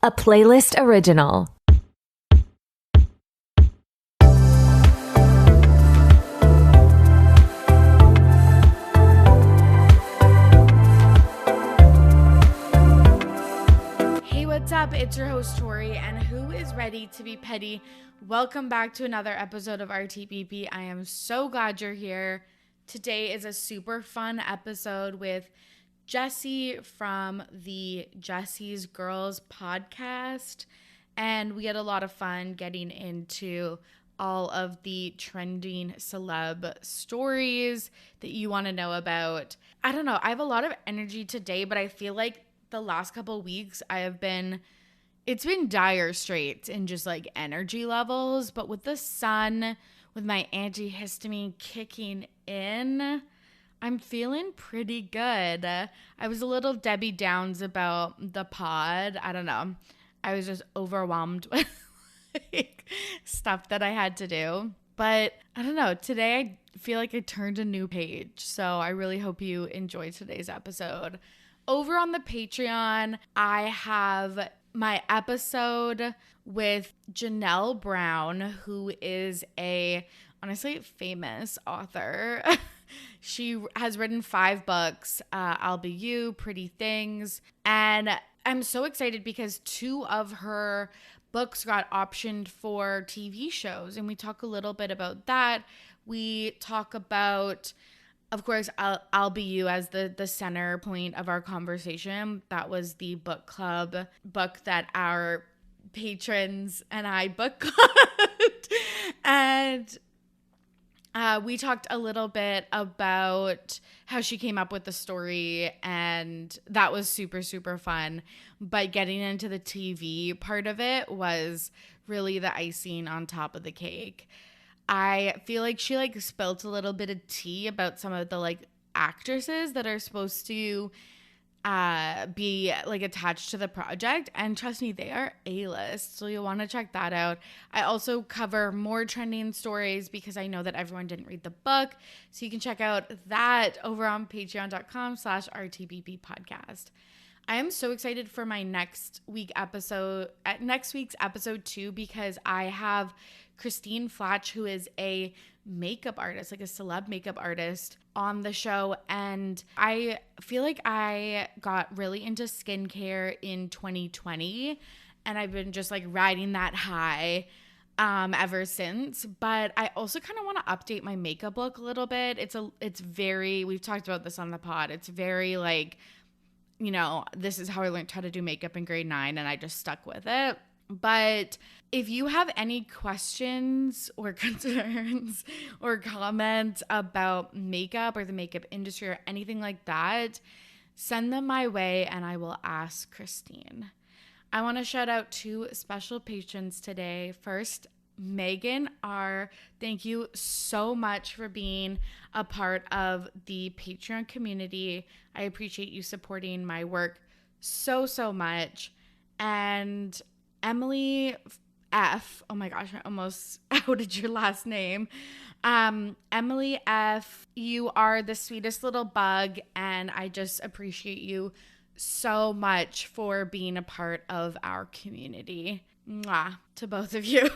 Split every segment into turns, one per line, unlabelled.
a playlist original.
Hey, what's up? It's your host, Torry, and who is ready to be petty? Welcome back to another episode of RTBP. I am so glad you're here. Today is a super fun episode with Jesse from the Jesse's Girls podcast, and we had a lot of fun getting into all of the trending celeb stories that you want to know about. I don't know, I have a lot of energy today, but I feel like the last couple weeks it's been dire straits in just like energy levels, but with the sun, with my antihistamine kicking in, I'm feeling pretty good. I was a little Debbie Downs about the pod. I don't know. I was just overwhelmed with like, stuff that I had to do. But I don't know. Today I feel like I turned a new page. So I really hope you enjoy today's episode. Over on the Patreon, I have my episode with Janelle Brown, who is a honestly famous author. She has written 5 books, I'll Be You, Pretty Things. And I'm so excited because 2 of her books got optioned for TV shows. And we talk a little bit about that. We talk about, of course, I'll Be You as the center point of our conversation. That was the book club book that our patrons and I book clubbed. And we talked a little bit about how she came up with the story, and that was super, super fun. But getting into the TV part of it was really the icing on top of the cake. I feel like she like spilt a little bit of tea about some of the like actresses that are supposed to be like attached to the project, and trust me, they are A-list, so you'll want to check that out. I also cover more trending stories because I know that everyone didn't read the book, so you can check out that over on patreon.com/rtbb podcast. I am so excited for my next week's episode too, because I have Christine Flatch, who is a makeup artist, like a celeb makeup artist, on the show. And I feel like I got really into skincare in 2020, and I've been just like riding that high ever since. But I also kind of want to update my makeup look a little bit. It's very, we've talked about this on the pod, it's very like, you know, this is how I learned how to do makeup in grade 9, and I just stuck with it. But if you have any questions or concerns or comments about makeup or the makeup industry or anything like that, send them my way and I will ask Christine. I want to shout out 2 special patrons today. First, Megan R. Thank you so much for being a part of the Patreon community. I appreciate you supporting my work so, so much. And Emily F. Oh my gosh, I almost outed your last name. Emily F. You are the sweetest little bug, and I just appreciate you so much for being a part of our community. Mwah, to both of you.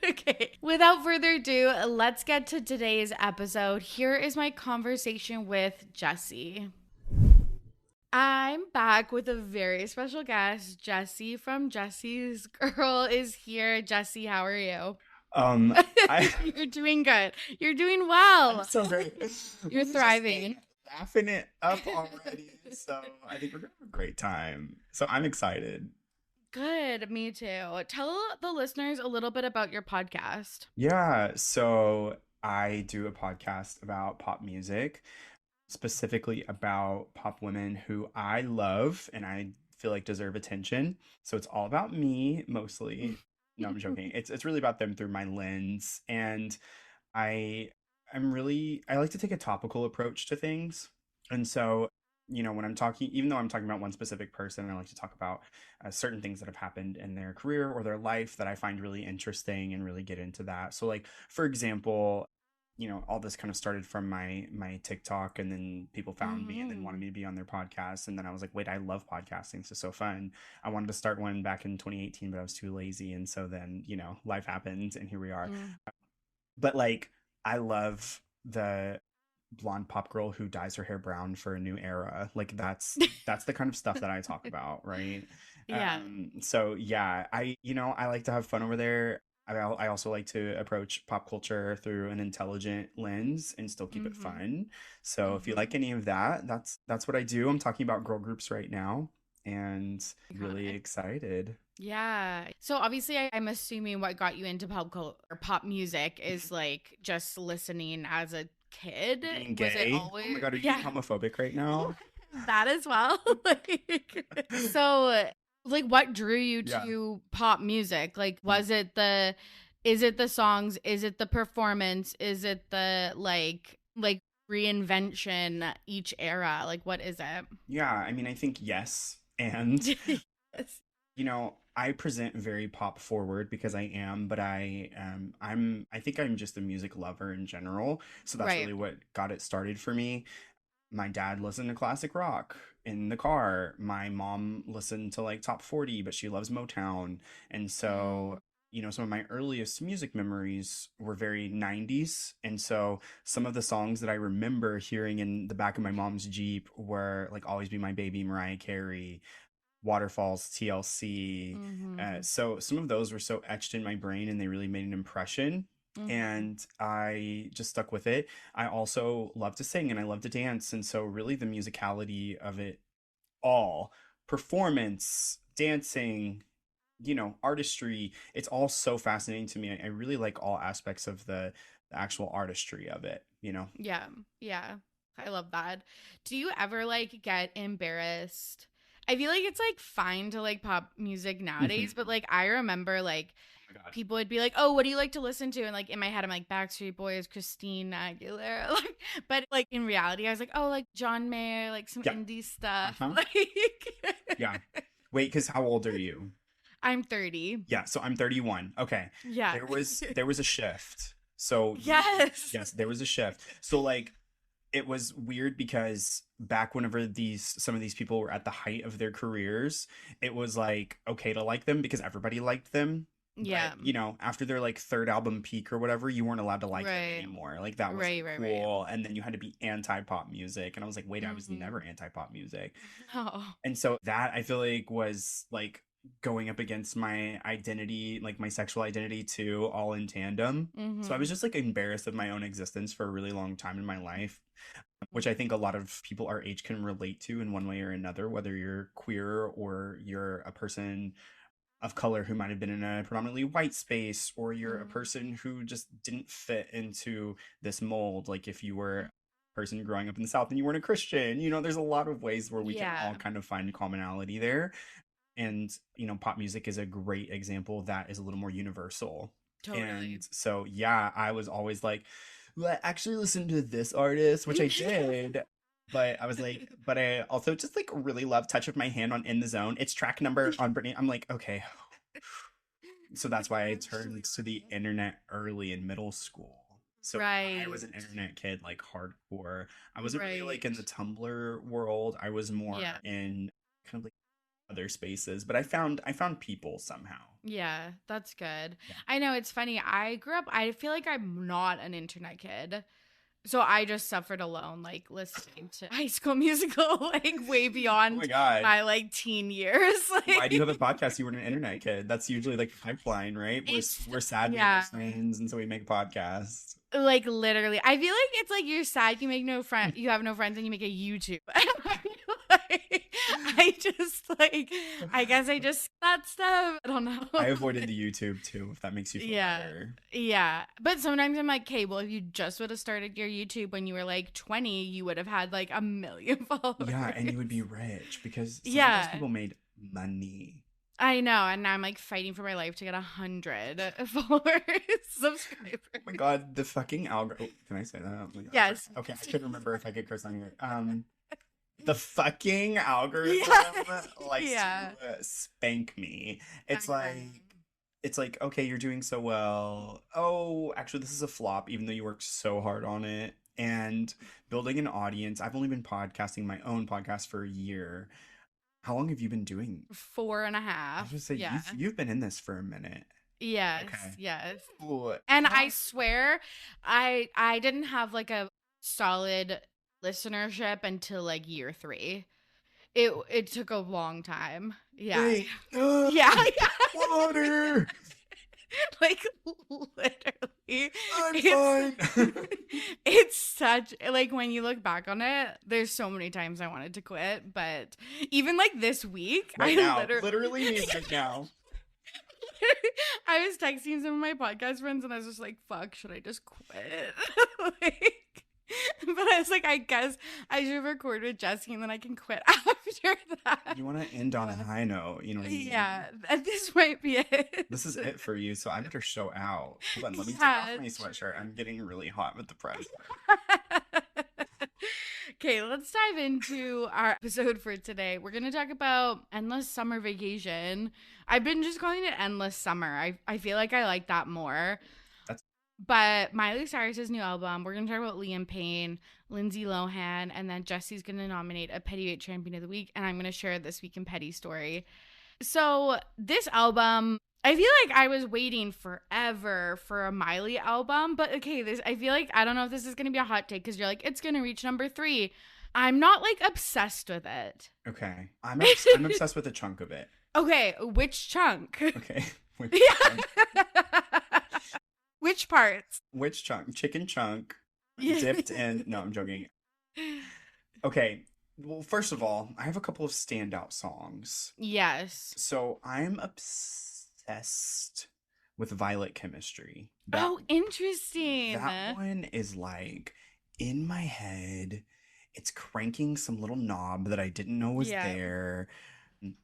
Okay. Without further ado, let's get to today's episode. Here is my conversation with Jesse. I'm back with a very special guest. Jesse from Jesse's Girl is here. Jesse, how are you? You're doing good. You're doing well.
I'm so great.
You're thriving.
Laughing it up already. So I think we're gonna have a great time. So I'm excited.
Good, me too. Tell the listeners a little bit about your podcast.
Yeah, so I do a podcast about pop music, specifically about pop women who I love and I feel like deserve attention. So it's all about me mostly. No, I'm joking. It's really about them through my lens. And I I like to take a topical approach to things. And so, you know, when I'm talking, even though I'm talking about one specific person, I like to talk about certain things that have happened in their career or their life that I find really interesting and really get into that. So, like, for example, all this kind of started from my TikTok, and then people found me and then wanted me to be on their podcast. And then I was like, wait, I love podcasting. This is so fun. I wanted to start one back in 2018, but I was too lazy. And so then, life happened and here we are. But like, I love the blonde pop girl who dyes her hair brown for a new era. Like that's the kind of stuff that I talk about, right?
Yeah.
So yeah, I like to have fun over there. I also like to approach pop culture through an intelligent lens and still keep it fun. So if you like any of that, that's what I do. I'm talking about girl groups right now and really excited.
Yeah. So obviously I'm assuming what got you into pop music is like just listening as a kid.
Being
Was it
gay.
always...
Oh my God, are you homophobic right now?
That as well. So like what drew you to pop music? Like is it the songs? Is it the performance? Is it the like reinvention each era? Like what is it?
Yeah, I mean, I think yes. And
Yes.
I present very pop forward because I am, but I think I'm just a music lover in general. So that's
Right.
really what got it started for me. My dad listened to classic rock in the car. My mom listened to like top 40, but she loves Motown. And so, some of my earliest music memories were very 90s. And so some of the songs that I remember hearing in the back of my mom's Jeep were like Always Be My Baby, Mariah Carey, Waterfalls, TLC. So some of those were so etched in my brain and they really made an impression. And I just stuck with it. I also love to sing and I love to dance. And so really the musicality of it all, performance, dancing, artistry, it's all so fascinating to me. I really like all aspects of the actual artistry of it,
Yeah. Yeah. I love that. Do you ever like get embarrassed? I feel like it's like fine to like pop music nowadays, but like I remember like people would be like, "Oh, what do you like to listen to?" And like in my head, I'm like Backstreet Boys, Christina Aguilera. Like, but like in reality, I was like, "Oh, like John Mayer, like some indie stuff." Like,
yeah. Wait, because how old are you?
I'm 30.
Yeah, so I'm 31. Okay.
Yeah.
There was a shift. So
yes,
there was a shift. So like it was weird because back whenever some of these people were at the height of their careers, it was like okay to like them because everybody liked them.
Yeah.
But, after their like third album peak or whatever, you weren't allowed to like them anymore. Like that was cool. And then you had to be anti-pop music. And I was like, wait, I was never anti-pop music.
Oh.
And so that I feel like was like going up against my identity, like my sexual identity too, all in tandem. So I was just like embarrassed of my own existence for a really long time in my life, which I think a lot of people our age can relate to in one way or another, whether you're queer or you're a person of color who might have been in a predominantly white space, or you're a person who just didn't fit into this mold. Like if you were a person growing up in the South and you weren't a Christian, there's a lot of ways where we can all kind of find commonality there. And, pop music is a great example that is a little more universal.
Totally.
And so, yeah, I was always like, well, I actually listened to this artist, which I did. But I was like, but I also just like really love Touch of My Hand on In the Zone. It's track number on Britney. I'm like, okay. So that's why I turned to the internet early in middle school. So I was an internet kid, like hardcore. I wasn't really like in the Tumblr world. I was more in kind of like other spaces, but I found people somehow.
Yeah, that's good. I know, it's funny. I feel like I'm not an internet kid. So I just suffered alone, like listening to High School Musical, like way beyond my like teen years. Like,
why do you have a podcast? You weren't an internet kid. That's usually like the pipeline, right? We're sad friends, and so we make podcasts.
Like literally, I feel like it's like you're sad, you make no friend, you have no friends, and you make a YouTube. I guess I just that stuff. I don't know.
I avoided the YouTube too, if that makes you feel better.
Yeah. But sometimes I'm like, okay, well, if you just would have started your YouTube when you were like 20, you would have had like 1 million followers.
Yeah, and you would be rich because some of those people made money.
I know, and now I'm like fighting for my life to get 100 followers, subscribers.
Oh my God, the fucking algorithm. Can I say that? Oh,
yes.
Okay, I couldn't remember if I could curse on here. The fucking algorithm likes to spank me. It's like it's like, okay, you're doing so well. Oh, actually, this is a flop, even though you worked so hard on it. And building an audience. I've only been podcasting my own podcast for a year. How long have you been doing?
Four and a
I was
half.
gonna say
Yeah.
you've been in this for a minute.
Yes,
Okay.
yes.
Ooh,
And I swear I didn't have like a solid listenership until like year 3. It took a long time. Yeah.
wait.
Yeah.
Water.
Like literally
I'm
it's
fine.
it's such like when you look back on it, there's so many times I wanted to quit, but even like this week,
Right
I
now, literally me right now.
I was texting some of my podcast friends and I was just like, fuck, should I just quit? Like, but I was like, I guess I should record with Jesse and then I can quit after that.
You want to end on a high note, you know what I mean?
Yeah, this might be it.
This is it for you, so I better show out. Hold on, let me take
Yeah.
off my sweatshirt. I'm getting really hot with the press.
Okay, let's dive into our episode for today. We're going to talk about Endless Summer Vacation. I've been just calling it Endless Summer. I feel like I like that more. But Miley Cyrus's new album, we're going to talk about Liam Payne, Lindsay Lohan, and then Jesse's going to nominate a Pettyweight Champion of the Week, and I'm going to share This Week in Petty story. So this album, I feel like I was waiting forever for a Miley album, but okay, I feel like, I don't know if this is going to be a hot take because you're like, it's going to reach number 3. I'm not like obsessed with it.
Okay. I'm obsessed with a chunk of it.
Okay, which chunk?
Okay. Which chunk?
Which parts?
Which chunk? Chicken chunk
Yeah.
dipped in. No, I'm joking. Okay. Well, first of all, I have a couple of standout songs.
Yes.
So I'm obsessed with Violet Chemistry.
Interesting.
That one is like in my head. It's cranking some little knob that I didn't know was there.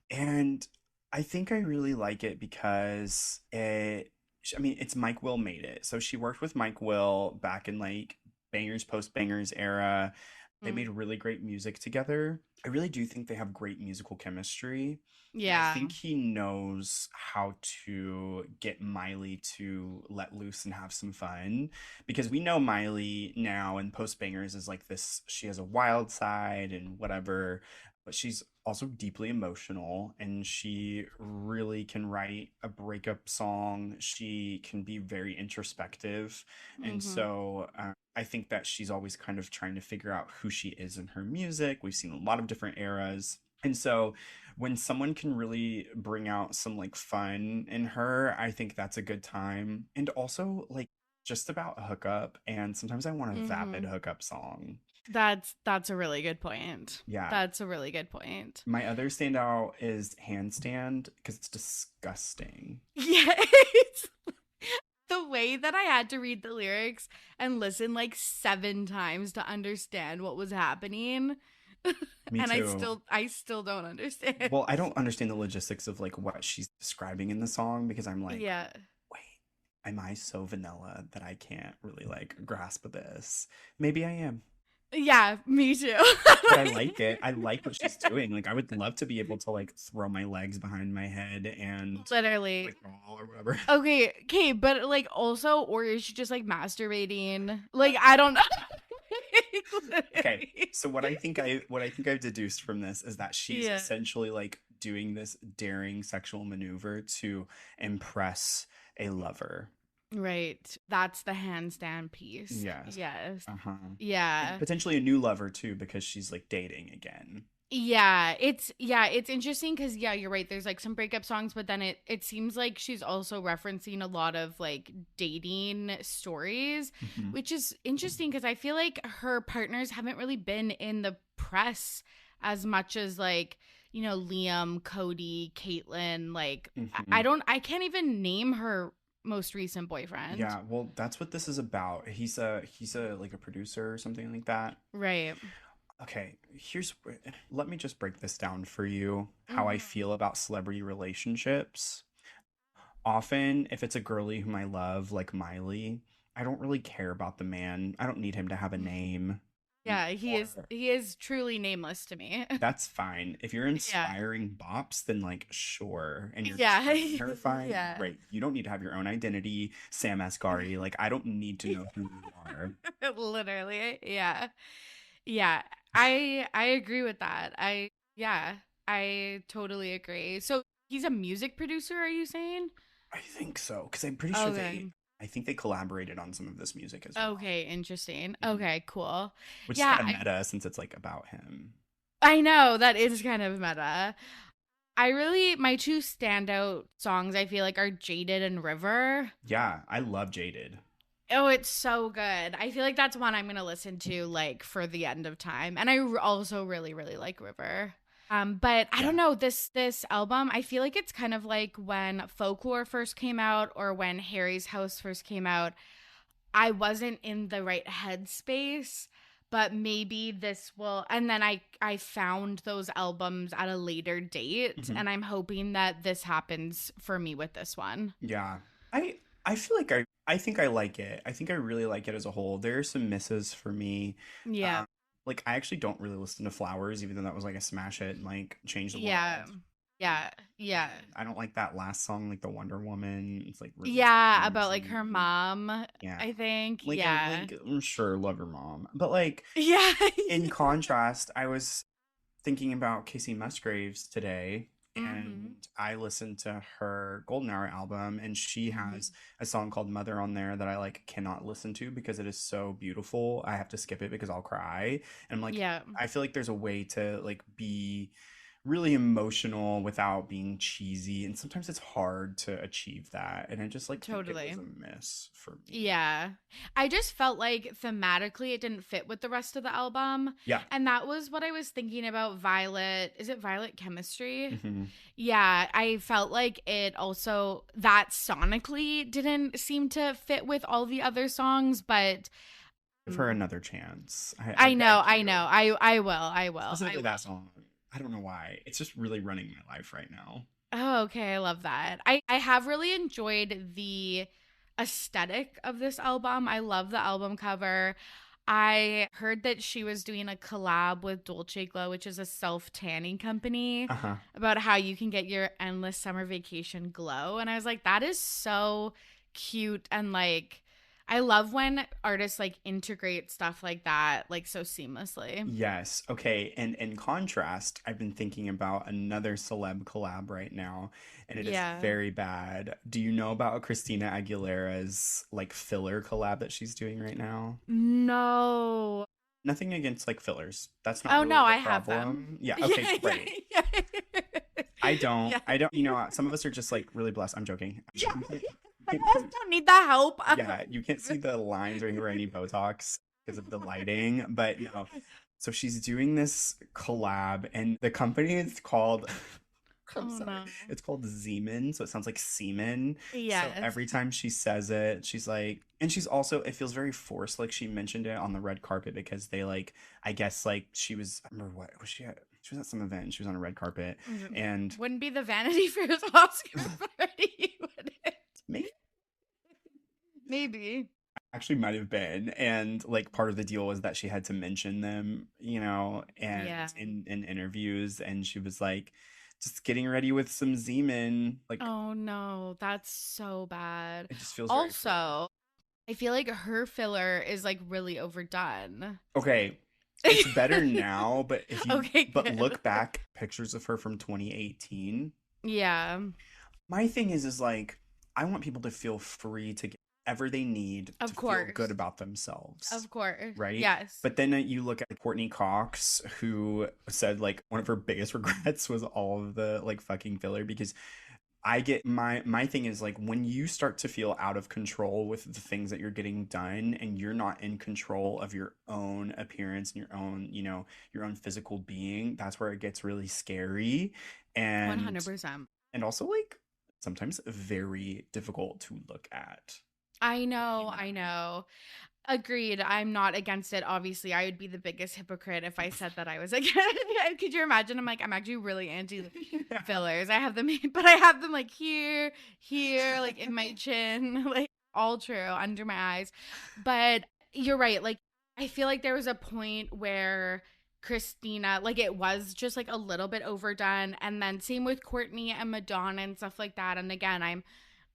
And I think I really like it because it's Mike Will made it. So she worked with Mike Will back in like Bangers, Post Bangers era. They made really great music together. I really do think they have great musical chemistry.
Yeah.
I think he knows how to get Miley to let loose and have some fun, because we know Miley now in Post Bangers is like this, she has a wild side and whatever, but she's also deeply emotional and she really can write a breakup song. She can be very introspective. And so I think that she's always kind of trying to figure out who she is in her music. We've seen a lot of different eras. And so when someone can really bring out some like fun in her, I think that's a good time. And also like just about a hookup. And sometimes I want a vapid hookup song.
That's a really good point.
Yeah.
That's a really good point.
My other standout is Handstand because it's disgusting.
Yeah. It's the way that I had to read the lyrics and listen like 7 times to understand what was happening.
Me
and
too.
I still don't understand.
Well, I don't understand the logistics of like what she's describing in the song because I'm like,
yeah.
wait, am I so vanilla that I can't really like grasp this? Maybe I am.
Yeah, me too.
But I like it. I like what she's doing. Like I would love to be able to like throw my legs behind my head and
literally
like roll or whatever.
Okay, but like also, or is she just like masturbating? Like I don't know.
Okay, so what I think I've deduced from this is that she's essentially like doing this daring sexual maneuver to impress a lover.
Right. That's the handstand piece.
Yes.
Yes.
Yeah. And potentially a new lover too, because she's like dating again.
Yeah, it's interesting because you're right. There's like some breakup songs, but then it seems like she's also referencing a lot of like dating stories, which is interesting because I feel like her partners haven't really been in the press as much as like, you know, Liam, Cody, Caitlyn. Like I can't even name her most recent boyfriend.
Yeah, well, that's what this is about. He's a like a producer or something like that.
Right.
Okay, let me just break this down for you, how I feel about celebrity relationships. Often, if it's a girly whom I love, like Miley, I don't really care about the man. I don't need him to have a name.
Yeah,
or
he is truly nameless to me.
that's fine. If you're
Yeah.
inspiring bops, then like sure, and you're
Yeah.
treating her fine,
Yeah.
great. You don't need to have your own identity, Sam Asghari. Like I don't need to know who you are.
Literally. Yeah. Yeah. I agree with that. Yeah, I totally agree. So he's a music producer, are you saying?
I think so, because I'm pretty sure
Okay.
I think they collaborated on some of this music as well,
Okay, interesting.
Mhm.
Okay, cool.
Which is
Yeah,
kind of meta since it's like about him.
I know that is kind of meta. My two standout songs I feel like are Jaded and River.
Yeah, I love Jaded.
Oh, it's so good. I feel like that's one I'm going to listen to like for the end of time. And also really, really like River. But I
Yeah.
don't know, this album, I feel like it's kind of like when Folklore first came out or when Harry's House first came out. I wasn't in the right headspace, but maybe this will, and then I found those albums at a later date,
Mhm.
and I'm hoping that this happens for me with this one.
Yeah. I feel like I think I like it. I think I really like it as a whole. There are some misses for me.
Yeah.
Um, like I actually don't really listen to Flowers, even though that was like a smash hit and like changed the
Yeah.
world.
Yeah. Yeah.
And I don't like that last song, like the Wonder Woman. It's like really
Yeah, about like her
cheesy.
mom,
Yeah.
I think.
Like
Yeah.
I'm sure love your mom. But like
Yeah.
in contrast, I was thinking about Casey Musgraves today,
Mhm.
and I listened to her Golden Hour album, and she
Mhm.
has a song called Mother on there that I like cannot listen to because it is so beautiful. I have to skip it because I'll cry. And I'm like,
Yeah.
I feel like there's a way to like be really emotional without being cheesy, and sometimes it's hard to achieve that. And I just like think it
Totally.
was a miss for me.
Yeah. I just felt like thematically it didn't fit with the rest of the album.
Yeah.
And that was what I was thinking about Violet. Is it Violet Chemistry?
Hmm.
Yeah. I felt like it also, that sonically didn't seem to fit with all the other songs, but
Give her another chance.
I know.
beg you.
I will. I will.
Specifically that song. I don't know why. It's just really running my life right now.
Oh, okay. I love that. I have really enjoyed the aesthetic of this album. I love the album cover. I heard that she was doing a collab with Dolce Glow, which is a self-tanning company,
Uh-huh.
about how you can get your endless summer vacation glow. And I was like, that is so cute. And like, I love when artists like integrate stuff like that, like so seamlessly.
Yes. Okay. And in contrast, I've been thinking about another celeb collab right now, and it is
Yeah.
very bad. Do you know about Christina Aguilera's like filler collab that she's doing right now?
No.
Nothing against like fillers. That's not
Oh,
really
no,
the
I have them.
problem. Yeah. Okay. Great.
Yeah.
I don't.
Yeah.
I don't. You know, some of us are just like really blessed. I'm joking.
Yeah.
You
I just don't need the help.
yeah, you can't see the lines or anywhere any Botox because of the lighting, but no. So she's doing this collab, and the company is called. I'm
Oh,
sorry.
no.
It's called Zeman, so it sounds like semen.
Yes.
So every time she says it, she's like, and she's also, it feels very forced, like she mentioned it on the red carpet because they like, I guess like she was, I remember what was she at? She was at some event. And she was on a red carpet, and
Wouldn't be the Vanity Fair's Oscar party, would it?
maybe
Maybe.
actually might have been, and like part of the deal was that she had to mention them, you know, and
Yeah.
in interviews, and she was like just getting ready with some Zeman, like
Oh no, that's so bad.
it just feels very forced.
Also, I feel like her filler is like really overdone.
Okay, it's better now, but if you
Okay,
but
good.
look back pictures of her from 2018,
Yeah.
my thing is like I want people to feel free to get whatever they need
Of
to feel
course.
good about themselves.
Of course.
Right?
Yes.
But then you look at Courtney Cox, who said like one of her biggest regrets was all of the like fucking filler, because I get my thing is like when you start to feel out of control with the things that you're getting done, and you're not in control of your own appearance and your own, you know, your own physical being, that's where it gets really scary, and
100%.
and also like sometimes very difficult to look at.
I know. Agreed. I'm not against it. Obviously, I would be the biggest hypocrite if I said that I was against it. Could you imagine? I'm actually really anti fillers. I have them, but I have them like here, like in my chin, like all true under my eyes. But you're right. Like I feel like there was a point where Christina, like it was just like a little bit overdone. And then same with Courtney and Madonna and stuff like that. And again,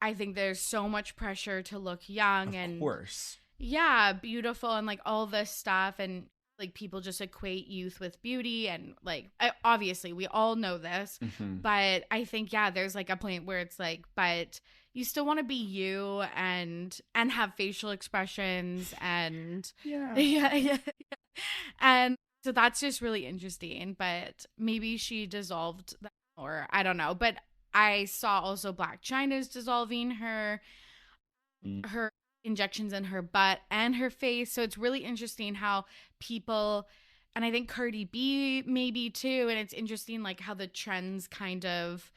I think there's so much pressure to look young
Of
and
course.
yeah, beautiful and like all this stuff. And like people just equate youth with beauty. And like, obviously, we all know this.
Hmm.
But I think, yeah, there's like a point where it's like, but you still want to be you and have facial expressions and
Yeah.
yeah. And so that's just really interesting. But maybe she dissolved that, or I don't know. But I saw also Black China's dissolving her
Mm.
injections in her butt and her face. So it's really interesting how people, and I think Cardi B maybe too, and it's interesting like how the trends kind of,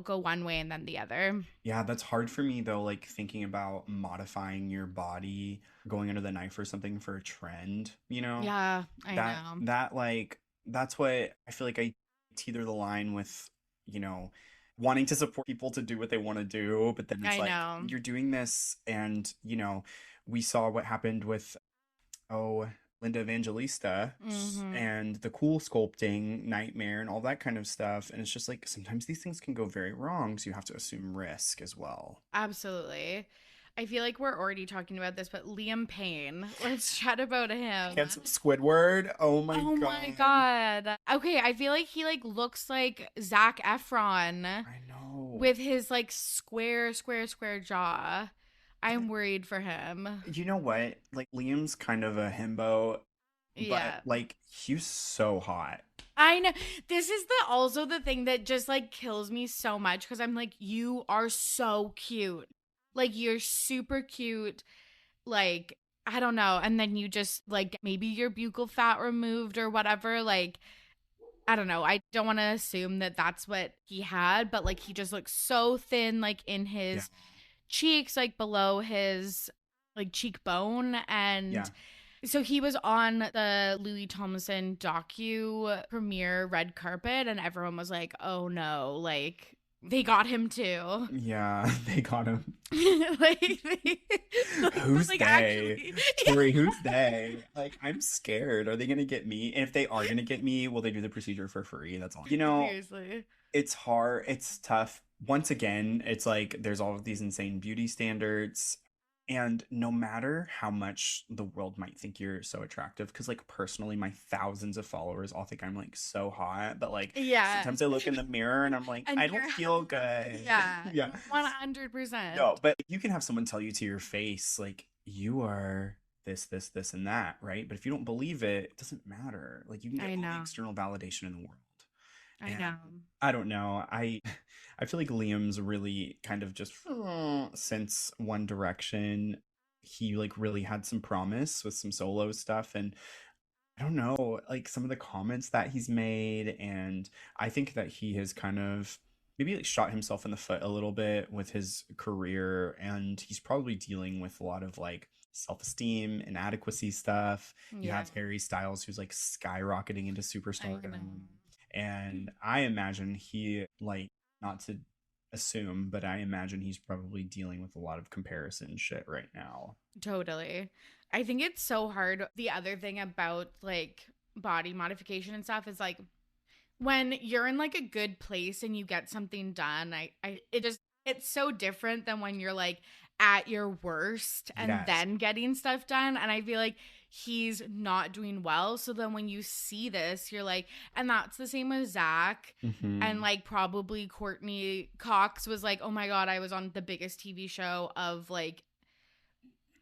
go one way and then the other.
Yeah, that's hard for me though, like thinking about modifying your body, going under the knife or something for a trend,
Yeah, I
That
know.
that like that's what I feel like I teeter the line with, you know, wanting to support people to do what they want to do, but then it's
I
like
know.
you're doing this and, we saw what happened with Linda Evangelista
Hmm.
and the cool sculpting nightmare and all that kind of stuff. And it's just like sometimes these things can go very wrong, so you have to assume risk as well.
Absolutely. I feel like we're already talking about this, but Liam Payne, let's chat about him.
Handsome Squidward. Oh my
Oh my God. Okay, I feel like he like looks like Zac Efron
I know.
with his like square jaw. I'm worried for him.
You know what? Like Liam's kind of a himbo, but
Yeah.
like he's so hot.
I know. This is also the thing that just like kills me so much because I'm like, you are so cute. Like you're super cute. Like, I don't know. And then you just like maybe your buccal fat removed or whatever. Like, I don't know. I don't want to assume that that's what he had, but like he just looks so thin, like in
Yeah.
his cheeks, like below his like cheekbone.
Yeah.
And so he was on the Louis Tomlinson docu premiere red carpet, and everyone was like, "Oh no, like they got him too."
Yeah, they got him.
like,
Who's
like
they?
actually,
Tori, who's they? Like, I'm scared. Are they gonna get me? And if they are gonna get me, will they do the procedure for free? That's all.
seriously.
It's hard. It's tough. Once again, it's like there's all of these insane beauty standards. And no matter how much the world might think you're so attractive, because like personally, my thousands of followers all think I'm like so hot, but like
Yeah,
sometimes I look in the mirror and I'm like,
and
I don't feel good.
yeah,
Yeah.
100%.
No, but you can have someone tell you to your face, like, you are this, and that, right? But if you don't believe it, it doesn't matter. Like you can get
I
all the
know.
external validation in the world.
I
And
know.
I don't know. I feel like Liam's really kind of just since One Direction. He like really had some promise with some solo stuff, and I don't know, like some of the comments that he's made, and I think that he has kind of maybe like shot himself in the foot a little bit with his career, and he's probably dealing with a lot of like self-esteem, inadequacy stuff. You
Yeah,
have Harry Styles who's like skyrocketing into
I know.
superstardom. And I imagine he, like, not to assume, but I imagine he's probably dealing with a lot of comparison shit right now.
Totally. I think it's so hard. The other thing about like body modification and stuff is like when you're in like a good place and you get something done, it's so different than when you're like at your worst and
Yes.
then getting stuff done. And I feel like he's not doing well. So then when you see this, you're like, and that's the same with Zach.
Mm-hmm.
And like probably Courtney Cox was like, oh my God, I was on the biggest TV show of like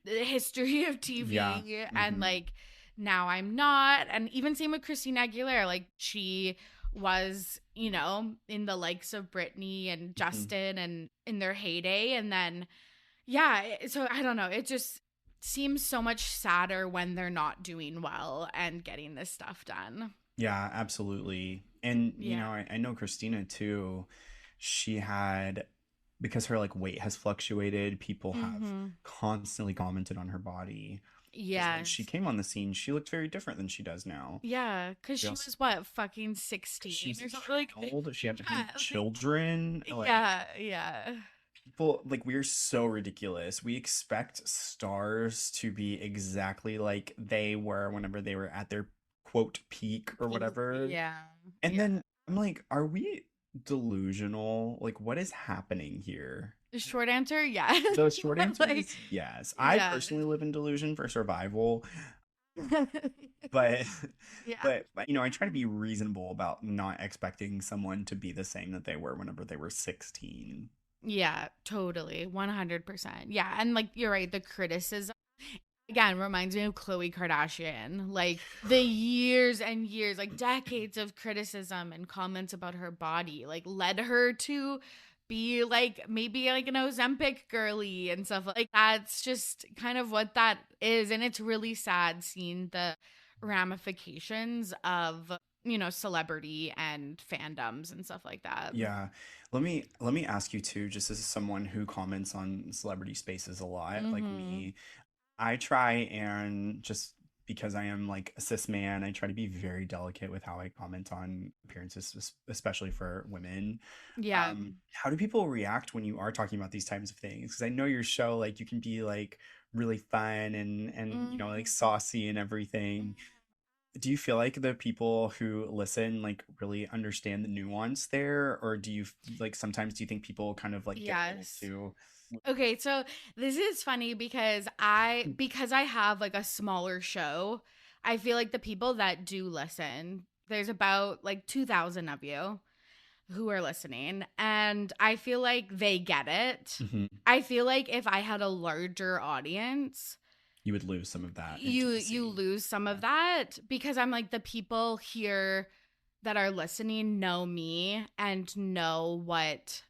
the history of TV.
Yeah.
And
Mhm.
like now I'm not. And even same with Christina Aguilera. Like she was, in the likes of Britney and Justin and in their heyday. And then, yeah. So I don't know. It just seems so much sadder when they're not doing well and getting this stuff done.
Yeah, absolutely. And,
Yeah.
I know Christina too. She had, because her like weight has fluctuated, people have
Mhm.
constantly commented on her body. 'Cause when
Yes.
she came on the scene, she looked very different than she does now.
Yeah, because she
Just-
was what, fucking 16
She's
or something? Like,
old. She had
yeah, like-
children. Like,
yeah.
Well, like we're so ridiculous. We expect stars to be exactly like they were whenever they were at their quote peak or
Peak.
whatever.
Yeah.
And
Yeah.
then I'm like, are we delusional? Like, what is happening here?
The short answer, yes.
The short answer
Like,
is yes. I
yes.
personally live in delusion for survival, but
Yeah.
but I try to be reasonable about not expecting someone to be the same that they were whenever they were 16.
Yeah, totally. 100%. Yeah. And like, you're right. The criticism, again, reminds me of Khloe Kardashian. Like, the years and years, like decades of criticism and comments about her body, like, led her to be like maybe like an Ozempic girly and stuff like that's just kind of what that is. And it's really sad seeing the ramifications of, celebrity and fandoms and stuff like that.
Yeah. Let me ask you too, just as someone who comments on celebrity spaces a lot, like
Mm-hmm.
me, I try and just because I am like a cis man, I try to be very delicate with how I comment on appearances, especially for women.
Yeah.
How do people react when you are talking about these types of things? Because I know your show, like you can be like really fun and like
Mhm.
saucy and everything. Do you feel like the people who listen like really understand the nuance there, or do you like sometimes do you think people kind of like get a little
Yes.
too?
Okay, so this is funny because I have like a smaller show, I feel like the people that do listen, there's about like 2,000 of you who are listening, and I feel like they get it.
Mhm.
I feel like if I had a larger audience,
You would lose some of that
you
intimacy.
lose some
Yeah.
of that because I'm like the people here that are listening know me and know what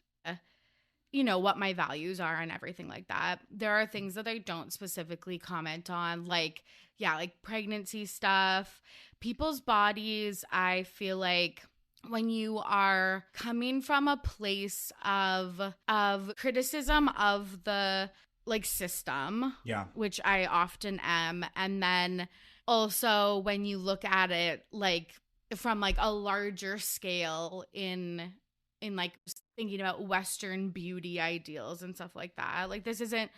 my values are and everything like that. There are things that I don't specifically comment on, like, yeah, like pregnancy stuff, people's bodies. I feel like when you are coming from a place of criticism of the like system,
Yeah.
which I often am, and then also when you look at it like from like a larger scale in like thinking about Western beauty ideals and stuff like that. Like, this isn't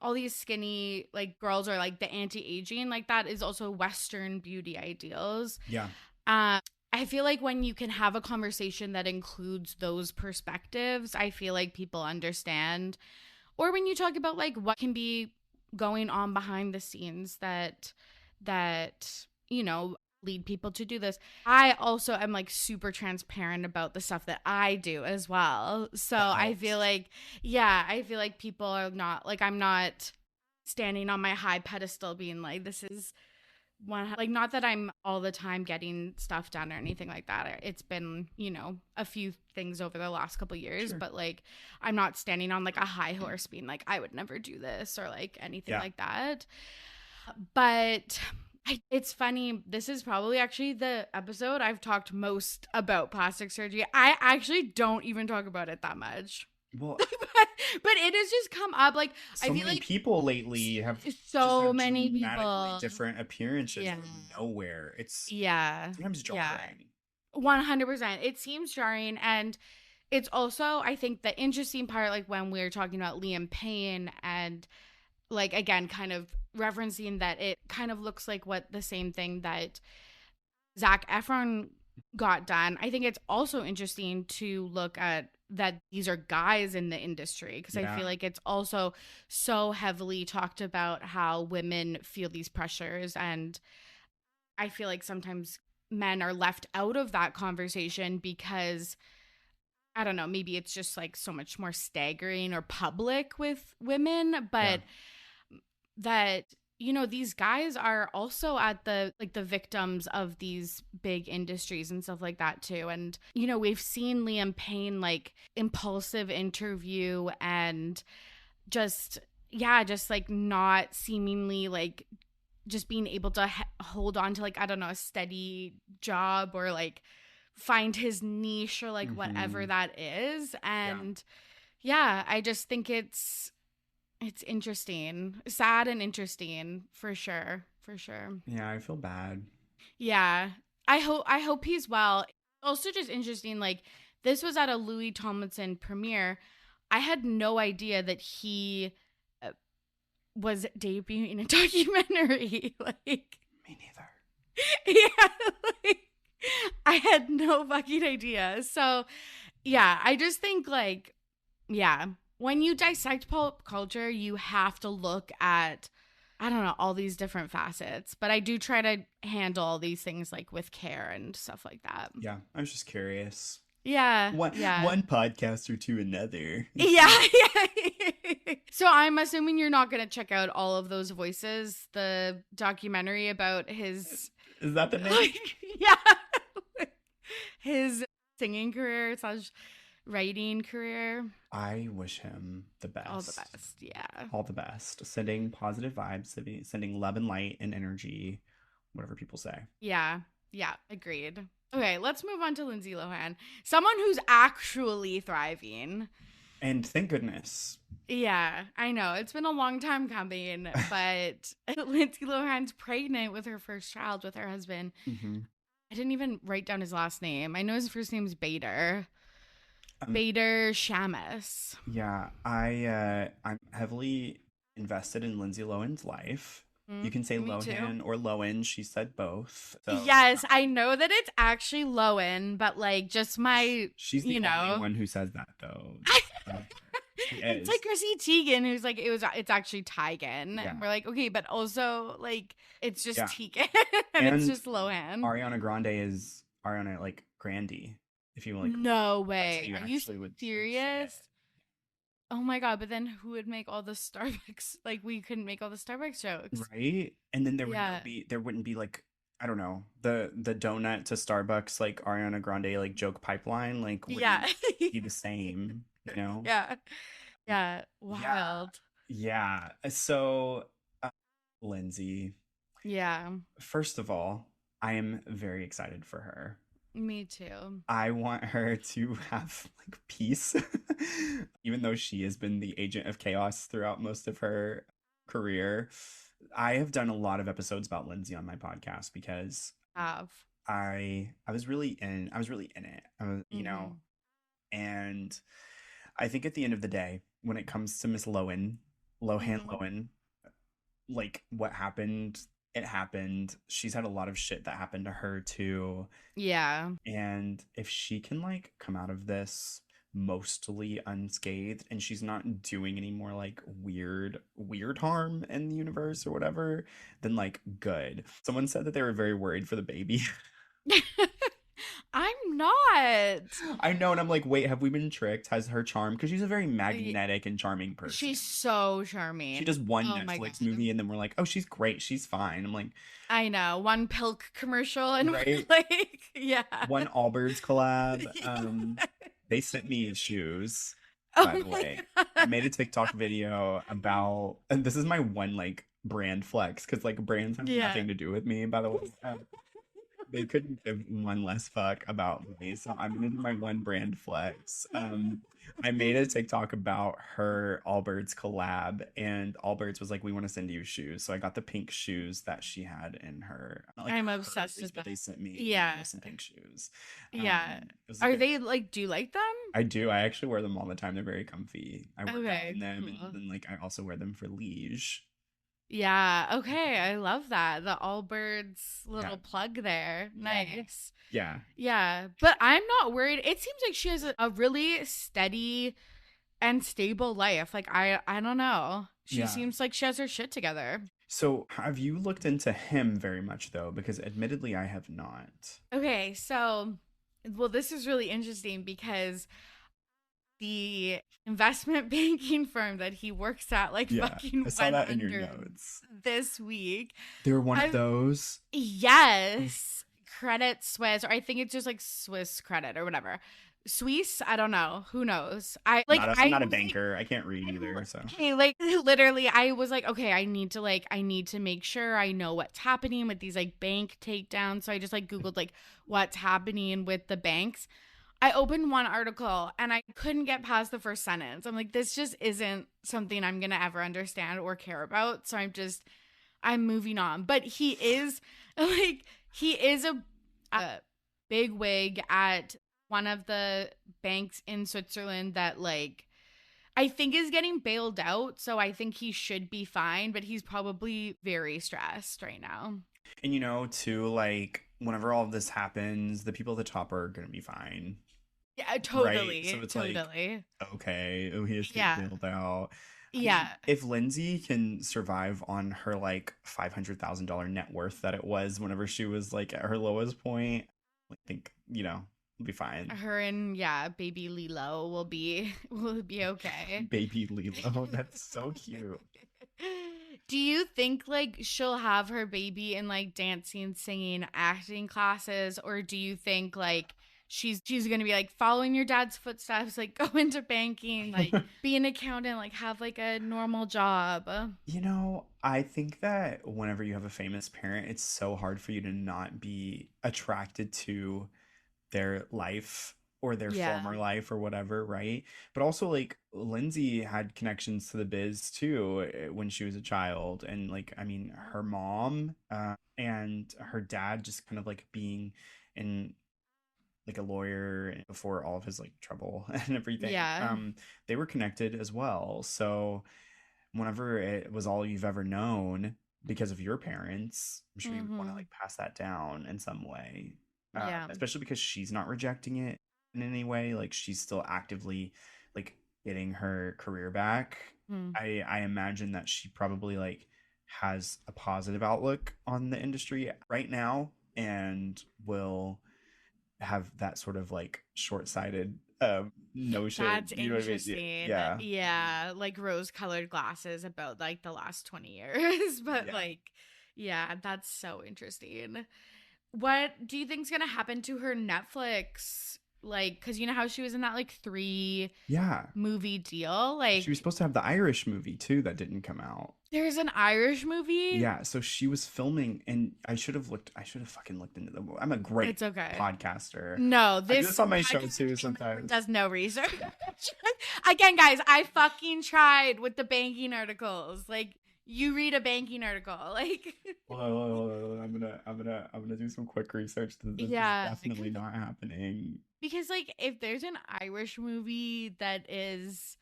all these skinny like girls are like the anti-aging, like that is also Western beauty ideals.
Yeah.
I feel like when you can have a conversation that includes those perspectives, I feel like people understand. Or when you talk about like what can be going on behind the scenes that lead people to do this. I also am like super transparent about the stuff that I do as well. So
That
I feel
helps.
like, yeah, I feel like people are not like, I'm not standing on my high pedestal being like, this is one, like, not that I'm all the time getting stuff done or anything like that. It's been, a few things over the last couple years,
Sure.
but like, I'm not standing on like a high horse being like, I would never do this or like anything
Yeah.
like that. But it's funny. This is probably actually the episode I've talked most about plastic surgery. I actually don't even talk about it that much.
Well,
But it has just come up. Like, I
so
feel
many
like
people lately have just
so
had
many
dramatically
people.
different appearances
Yeah.
from nowhere. It's
Yeah.
sometimes
Yeah.
jarring.
100%. It seems jarring. And it's also, I think, the interesting part, like when we were talking about Liam Payne and like, again, kind of referencing that it kind of looks like what the same thing that Zac Efron got done. I think it's also interesting to look at that these are guys in the industry because I
Yeah.
feel like it's also so heavily talked about how women feel these pressures, and I feel like sometimes men are left out of that conversation because I don't know, maybe it's just like so much more staggering or public with women,
Yeah.
but that these guys are also at the victims of these big industries and stuff like that too. And we've seen Liam Payne like impulsive interview and just just like not seemingly like just being able to hold on to like, I don't know, a steady job or like find his niche or like whatever
Hmm.
that is.
Yeah.
And I just think it's interesting, sad and interesting for sure, for sure.
Yeah, I feel bad.
Yeah, I hope he's well. Also, just interesting. Like, this was at a Louis Tomlinson premiere. I had no idea that he was debuting a documentary. Like,
Me neither.
yeah, like, I had no fucking idea. So, yeah, I just think, like, yeah, when you dissect pop culture, you have to look at, I don't know, all these different facets. But I do try to handle all these things, like, with care and stuff like that.
Yeah, I was just curious.
Yeah.
One podcaster to another.
Yeah. So I'm assuming you're not going to check out All of Those Voices, the documentary about his...
Is that the name?
Like, yeah. His singing career / writing career.
I wish him the best.
All the best, yeah.
All the best. Sending positive vibes, sending love and light and energy, whatever people say.
Yeah, agreed. Okay, let's move on to Lindsay Lohan. Someone who's actually thriving.
And thank goodness.
Yeah, I know. It's been a long time coming, but Lindsay Lohan's pregnant with her first child with her husband.
Mm-hmm.
I didn't even write down his last name. I know his first name's Bader. Bader Chambliss.
Yeah, I'm heavily invested in Lindsay Lohan's life. You can say Lohan or Lohan. She said both. So.
Yes, I know that it's actually Lohan, but like just
she's the only one who says that though.
It's like Chrissy Teigen, who's like it's actually Teigen.
Yeah.
And we're like, okay, but also like it's just Teigen and it's just Lohan.
Ariana Grande is Ariana like Grande. If you like,
no way. Are you
would
serious? Oh my god! But then who would make all the Starbucks? Like we couldn't make all the Starbucks jokes,
right? And then there wouldn't be like, I don't know, the donut to Starbucks like Ariana Grande like joke pipeline like wouldn't be the same, you know?
Yeah, wild.
Yeah. So, Lindsay.
Yeah.
First of all, I am very excited for her.
Me too.
I want her to have like peace, even though she has been the agent of chaos throughout most of her career. I have done a lot of episodes about Lindsay on my podcast because I was really in it. You know, and I think at the end of the day, when it comes to Miss Lohan, like what happened. It happened. She's had a lot of shit that happened to her too.
Yeah.
And if she can like come out of this mostly unscathed and she's not doing any more like weird harm in the universe or whatever, then like good. Someone said that they were very worried for the baby.
I'm not.
I know, and I'm like, wait, have we been tricked? Has her charm? Because she's a very magnetic and charming person.
She's so charming.
She does one Netflix movie, and then we're like, oh, she's great. She's fine. I'm like,
I know. One Pilk commercial, and
right?
like, yeah.
One Allbirds collab. They sent me shoes, by the way. God. I made a TikTok video about, and this is my one like brand flex, because like brands have nothing to do with me, by the way. They couldn't give one less fuck about me, so I'm gonna do my one brand flex. I made a TikTok about her Allbirds collab, and Allbirds was like, "We want to send you shoes." So I got the pink shoes that she had in her. Not like
I'm obsessed with that.
They sent me some pink shoes.
Are they like? Do you like them?
I do. I actually wear them all the time. They're very comfy. I work out in them,
cool.
and then like I also wear them for Liege.
Yeah. Okay. I love that. The Allbirds little plug there. Nice.
Yeah.
Yeah. But I'm not worried. It seems like she has a really steady and stable life. Like, I don't know. She seems like she has her shit together.
So have you looked into him very much, though? Because admittedly, I have not.
Okay. So, well, this is really interesting because the investment banking firm that he works at fucking
I saw that in your notes
this week.
They were one of those.
Yes, Credit Suisse, or I think it's just like Swiss Credit or whatever. Swiss, I don't know. Who knows? I'm
not a banker. I can't read either. So
okay, like literally, I was like, okay, I need to make sure I know what's happening with these like bank takedowns. So I just like Googled like what's happening with the banks. I opened one article and I couldn't get past the first sentence. I'm like, this just isn't something I'm going to ever understand or care about. So I'm moving on. But he is a big wig at one of the banks in Switzerland that like, I think is getting bailed out, so I think he should be fine, but he's probably very stressed right now.
And you know, too, like whenever all of this happens, the people at the top are gonna be fine,
Yeah,
right? So
totally,
it's like,
totally.
okay, oh, he has to get
Yeah,
bailed out. I
yeah.
mean, if Lindsay can survive on her like $500,000 net worth that it was whenever she was like at her lowest point, I think, it'll be fine.
Her and baby Lilo will be will be okay.
Baby Lilo, that's so cute.
Do you think like she'll have her baby in like dancing, singing, acting classes, or do you think like she's gonna be like following your dad's footsteps, like go into banking, like be an accountant, like have like a normal job?
I think that whenever you have a famous parent, it's so hard for you to not be attracted to their life or their
Yeah.
former life or whatever, right? But also, like, Lindsay had connections to the biz too when she was a child. And, like, I mean, her mom and her dad just kind of like being in like a lawyer before all of his like trouble and everything.
Yeah.
They were connected as well. So whenever it was all you've ever known because of your parents, I'm sure you would want to
Mm-hmm.
like pass that down in some way.
Yeah.
Especially because she's not rejecting it in any way. Like she's still actively like getting her career back.
Hmm.
I imagine that she probably like has a positive outlook on the industry right now and will have that sort of like short-sighted notion.
That's
You know what I mean?
interesting.
Yeah.
Yeah, like rose-colored glasses about like the last 20 years. But
Yeah.
like, yeah, that's so interesting. What do you think's gonna happen to her Netflix? Like, because you know how she was in that like 3 movie
Yeah.
deal?
She was
Like,
supposed to have the Irish movie too that didn't come out.
there's an Irish movie.
Yeah, so she was filming, and I should have fucking looked into I'm a great
It's okay.
podcaster.
No,
I do
this
this on my show
podcast
too
team member
sometimes.
does no research. Again, guys, I fucking tried with the banking articles. Like, you read a banking article, like,
Well, I'm gonna do some quick research. This is
yeah,
definitely not happening.
because like if there's an Irish movie that is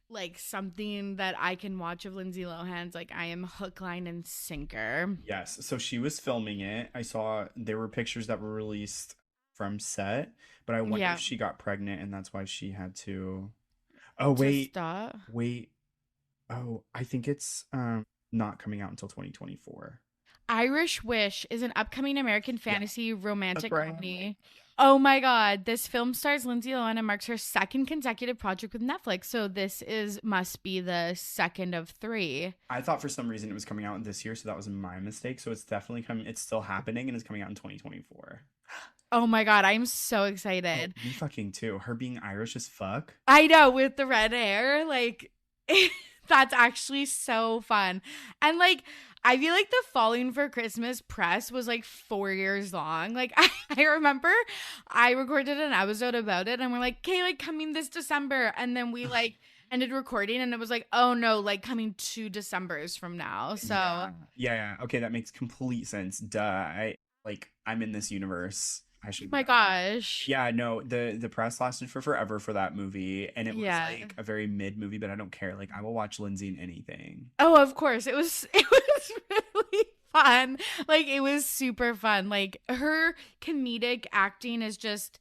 like something that I can watch of Lindsay Lohan's, like I am hook, line, and sinker.
Yes, so she was filming it. I saw there were pictures that were released from set, but I wonder
Yeah,
if she got pregnant and that's why she had to. Oh
to
wait,
stop.
wait. Oh, I think it's not coming out until 2024.
Irish Wish is an upcoming American
Yeah,
fantasy
that's
romantic
right.
comedy. Oh my God. This film stars Lindsay Lohan and marks her second consecutive project with Netflix. So this must be the second of 3.
I thought for some reason it was coming out this year, so that was my mistake. So it's definitely coming. It's still happening and it's coming out in 2024.
Oh my God. I'm so
Oh,
excited.
me fucking too. Her being Irish as fuck.
I know, with the red hair. Like, that's actually so fun. And like, I feel like the Falling for Christmas press was like 4 years long. Like, I remember I recorded an episode about it and we're like, okay, like coming this December. And then we like ended recording and it was like, oh no, like coming 2 Decembers from now. So,
Yeah. Yeah. Okay, that makes complete sense. Duh. I'm in this universe. I should
my
know.
gosh.
Yeah, no, the press lasted for forever for that movie, and it was
Yeah.
like a very mid movie, but I don't care. Like I will watch Lindsay in anything.
Oh, of course. It was it was really fun. Like it was super fun. Like her comedic acting is just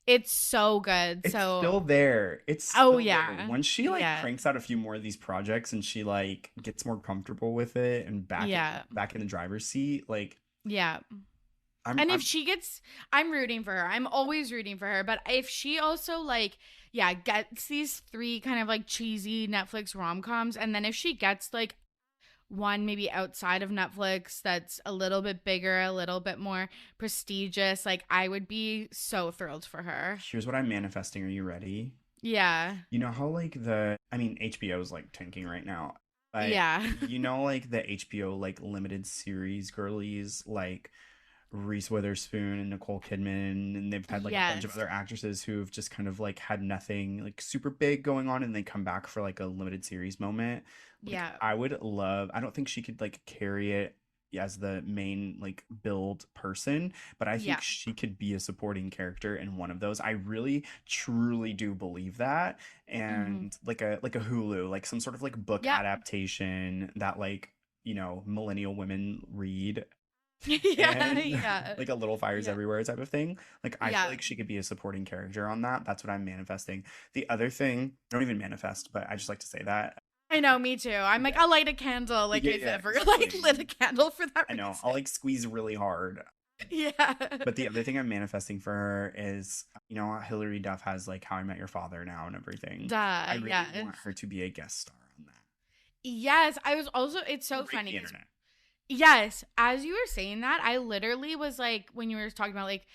it's so good.
It's
So
still there. It's
oh
still there.
yeah.
Once she like
Yeah.
cranks out a few more of these projects and she like gets more comfortable with it and
Yeah.
back in the driver's seat, like
Yeah.
I'm
And if
I'm
she gets I'm rooting for her. I'm always rooting for her. But if she also like gets these 3 kind of like cheesy Netflix rom-coms and then if she gets like one maybe outside of Netflix that's a little bit bigger, a little bit more prestigious, like I would be so thrilled for her.
Here's what I'm manifesting. Are you ready?
Yeah.
You know how like HBO is like tanking right now. But
Yeah.
you know like the HBO like limited series girlies like Reese Witherspoon and Nicole Kidman, and they've had like a bunch of
Yes.
other actresses who have just kind of like had nothing like super big going on, and they come back for like a limited series moment. Like
Yeah.
I would love. I don't think she could like carry it as the main like build person, but I think
Yeah.
she could be a supporting character in one of those. I really truly do believe that.
Hmm.
And like a Hulu, like some sort of like book
Yeah.
adaptation that like, millennial women read
Yeah.
and
Yeah.
like a Little Fires
Yeah.
Everywhere type of thing. Like I feel
Yeah.
like she could be a supporting character on that. That's what I'm manifesting. The other thing, I don't even manifest, but I just like to say that.
I know, me too. I'm like,
Yeah.
I'll light a candle like
Yeah,
I've
yeah,
ever like
exactly.
lit a candle for that
I know.
reason.
I'll like squeeze really hard.
Yeah.
But the other thing I'm manifesting for her is, Hillary Duff has like How I Met Your Father now and everything. I
Duh,
really
yes.
want her to be a guest star on that.
Yes, I was also, it's so
Break
funny
the
'cause
internet.
yes, as you were saying that, I literally was like, when you were talking about like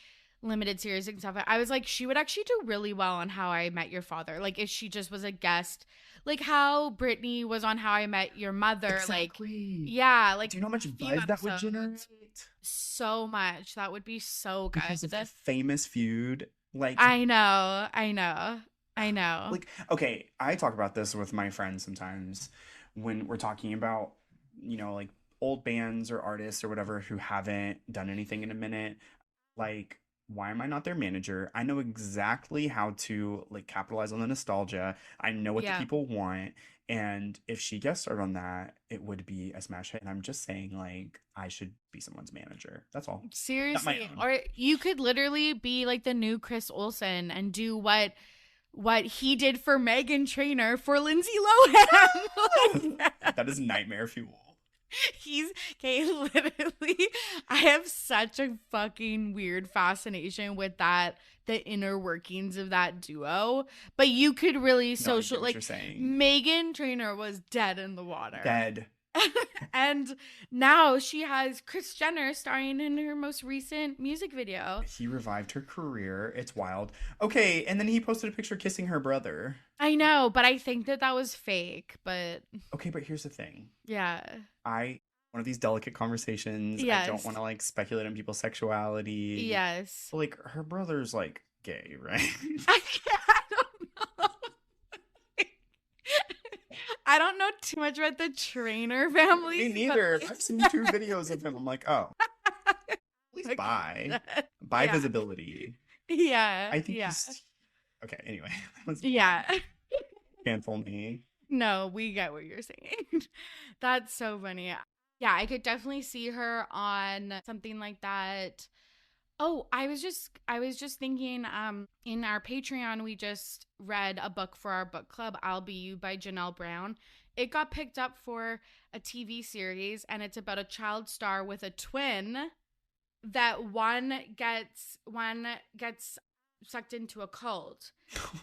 limited series and stuff, I was like, she would actually do really well on How I Met Your Father. Like, if she just was a guest, like how Brittany was on How I Met Your Mother. Like,
Exactly.
yeah, like
Do you know how much
few
buzz that would
episodes.
generate?
So much. That would be so
Because of a
good.
famous feud. Like,
I know. I know. I know.
like, okay, I talk about this with my friends sometimes when we're talking about, like old bands or artists or whatever who haven't done anything in a minute. Like, why am I not their manager? I know exactly how to like capitalize on the nostalgia. I know what the
Yeah.
people want. And if she guest starred on that, it would be a smash hit. And I'm just saying, like, I should be someone's manager. That's all. Not my
Seriously.
own.
Or you could literally be like the new Chris Olsen and do what he did for Megan Trainor for Lindsay Lohan.
That is nightmare fuel.
He's okay, literally. I have such a fucking weird fascination with that, the inner workings of that duo. But you could really
No, I get
social
what you're
like
saying.
Megan Trainor was dead in the water.
Dead.
And now she has Kris Jenner starring in her most recent music video.
He revived her career. It's wild. Okay, and then he posted a picture kissing her brother.
I know, but I think that was fake. But
Okay, but here's the thing.
yeah.
One of these delicate conversations. I don't
Yes.
want to like speculate on people's sexuality.
Yes.
But like her brother's like gay, right?
I don't know. I don't know too much about the Trainor family.
Me neither. I've seen 2 videos of him. I'm like, oh, at least bi. Bi
Yeah.
visibility.
Yeah.
I think
yeah.
he's okay. Anyway, let's
Yeah.
cancel me.
No, we get what you're saying. That's so funny. Yeah, I could definitely see her on something like that. Oh, I was just thinking, in our Patreon, we just read a book for our book club, I'll Be You by Janelle Brown. It got picked up for a TV series, and it's about a child star with a twin that one gets sucked into a cult,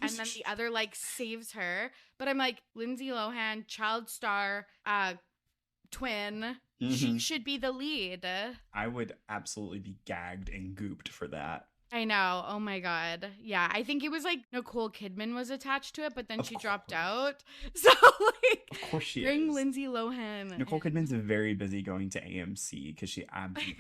and then the other like saves her. But I'm like, Lindsay Lohan, child star, twin. She
Mhm.
should be the lead.
I would absolutely be gagged and gooped for that.
I know. Oh my god. Yeah, I think it was like Nicole Kidman was attached to it, but then
Of
she dropped
course.
out. So like,
Of course she
bring
is.
Lindsay Lohan.
Nicole Kidman's very busy going to AMC because she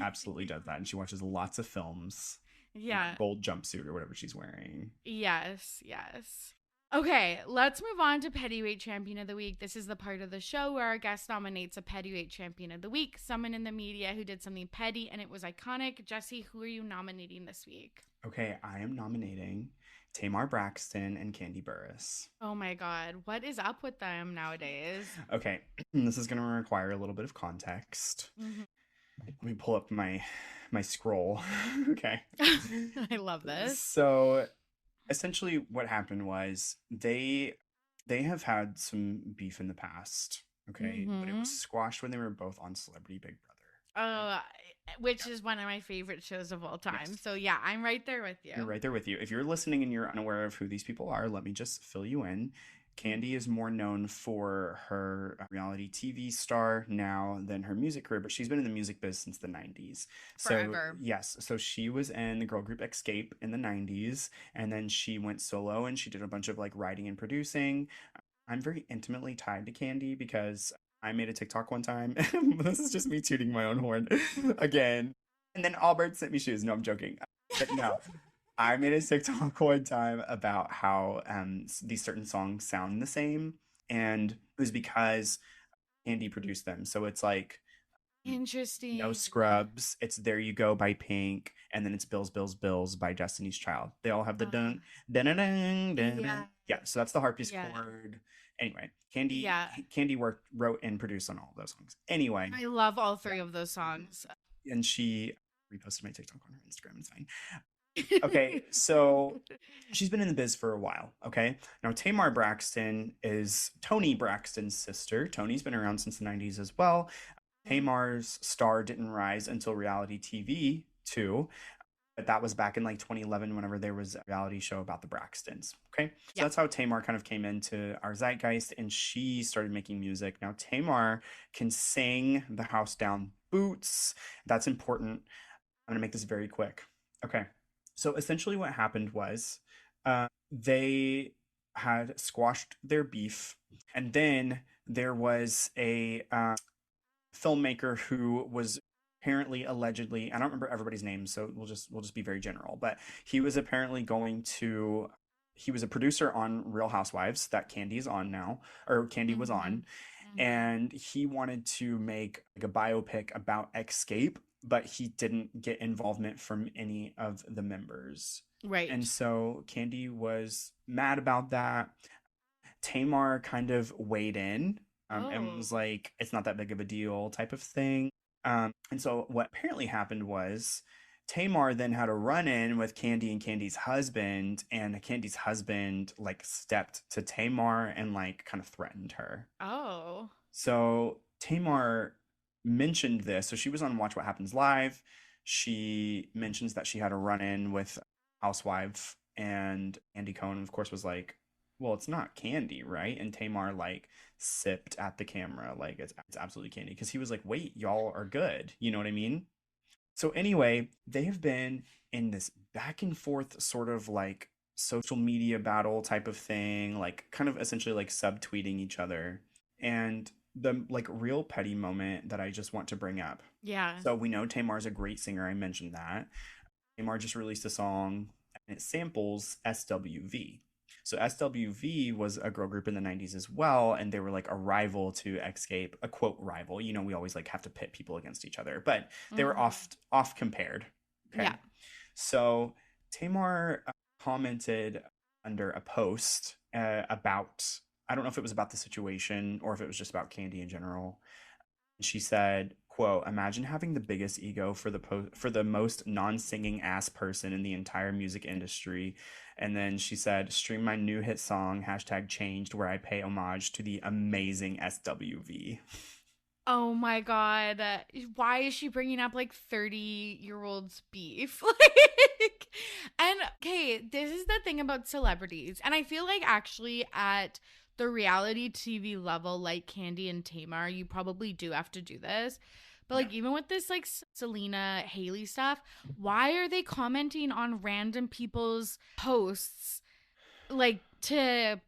absolutely does that, and she watches lots of films. In that
Yeah.
gold jumpsuit or whatever she's wearing.
Yes. Yes. Okay, let's move on to Pettyweight Champion of the Week. This is the part of the show where our guest nominates a Pettyweight Champion of the Week, someone in the media who did something petty and it was iconic. Jesse, who are you nominating this week?
Okay, I am nominating Tamar Braxton and Kandi Burruss.
Oh my god, what is up with them nowadays?
Okay, this is going to require a little bit of context.
Mhm.
Let me pull up my scroll. Okay.
I love this.
So essentially what happened was they have had some beef in the past, okay? But it was squashed when they were both on Celebrity Big Brother.
Which is one of my favorite shows of all time.
Yes.
So yeah, I'm right there with you.
You're right there with you. If you're listening and you're unaware of who these people are, let me just fill you in. Kandi is more known for her reality TV star now than her music career, but she's been in the music biz since the 90s.
Forever.
So, yes. So she was in the girl group Escape in the 90s, and then she went solo and she did a bunch of like writing and producing. I'm very intimately tied to Kandi because I made a TikTok one time. This is just me tooting my own horn again. And then Albert sent me shoes. No, I'm joking. But no. I made a TikTok one time about how these certain songs sound the same, and it was because Andy produced them. So it's like
Interesting.
No Scrubs. It's There You Go by Pink, and then it's Bills, Bills, Bills by Destiny's Child. They all have the dun, dun, dun, dun, dun,
Yeah.
dun. Yeah, so that's the harpies
Yeah.
chord. Anyway, Kandi
Yeah.
Kandi wrote and produced on all of those songs. Anyway,
I love all three of those songs.
and she reposted my TikTok on her Instagram. It's fine. Okay, so she's been in the biz for a while. Okay, now Tamar Braxton is Toni Braxton's sister. Toni's been around since the 90s as well. Tamar's star didn't rise until reality TV too, but that was back in like 2011 whenever there was a reality show about the Braxtons. Okay, so that's how Tamar kind of came into our zeitgeist, and she started making music. Now Tamar can sing the house down boots. That's important. I'm gonna make this very quick. Okay, so essentially what happened was they had squashed their beef, and then there was a filmmaker who was apparently, allegedly, I don't remember everybody's names, so we'll just be very general, but he was apparently he was a producer on Real Housewives that Kandi's on now, or Kandi was on, and he wanted to make like a biopic about Escape, but he didn't get involvement from any of the members.
Right.
And so Kandi was mad about that. Tamar kind of weighed in and was like, it's not that big of a deal type of thing. And so what apparently happened was Tamar then had a run-in with Kandi and Kandi's husband, and Kandi's husband like stepped to Tamar and like kind of threatened her.
Oh.
So Tamar mentioned this. So she was on Watch What Happens Live. She mentions that she had a run-in with housewife, and Andy Cohen, of course, was like, well, it's not Kandi, right? And Tamar like sipped at the camera like it's absolutely Kandi, because he was like, wait, y'all are good. You know what I mean? So anyway, they have been in this back and forth sort of like social media battle type of thing, like kind of essentially like subtweeting each other. And the like real petty moment that I just want to bring up.
Yeah.
So we know Tamar's a great singer. I mentioned that. Tamar just released a song and it samples SWV. So SWV was a girl group in the 90s as well, and they were like a rival to Escape, a quote rival. You know, we always like have to pit people against each other, but they were off compared. Okay.
Yeah.
So Tamar commented under a post about, I don't know if it was about the situation or if it was just about Kandi in general. She said, quote, imagine having the biggest ego for the most non-singing ass person in the entire music industry. And then she said, stream my new hit song, #changed, where I pay homage to the amazing SWV.
Oh my God. Why is she bringing up like 30-year-olds beef? And okay, this is the thing about celebrities. And I feel like actually at the reality TV level, like Kandi and Tamar, you probably do have to do this. But like even with this like Selena Haley stuff, why are they commenting on random people's posts like to,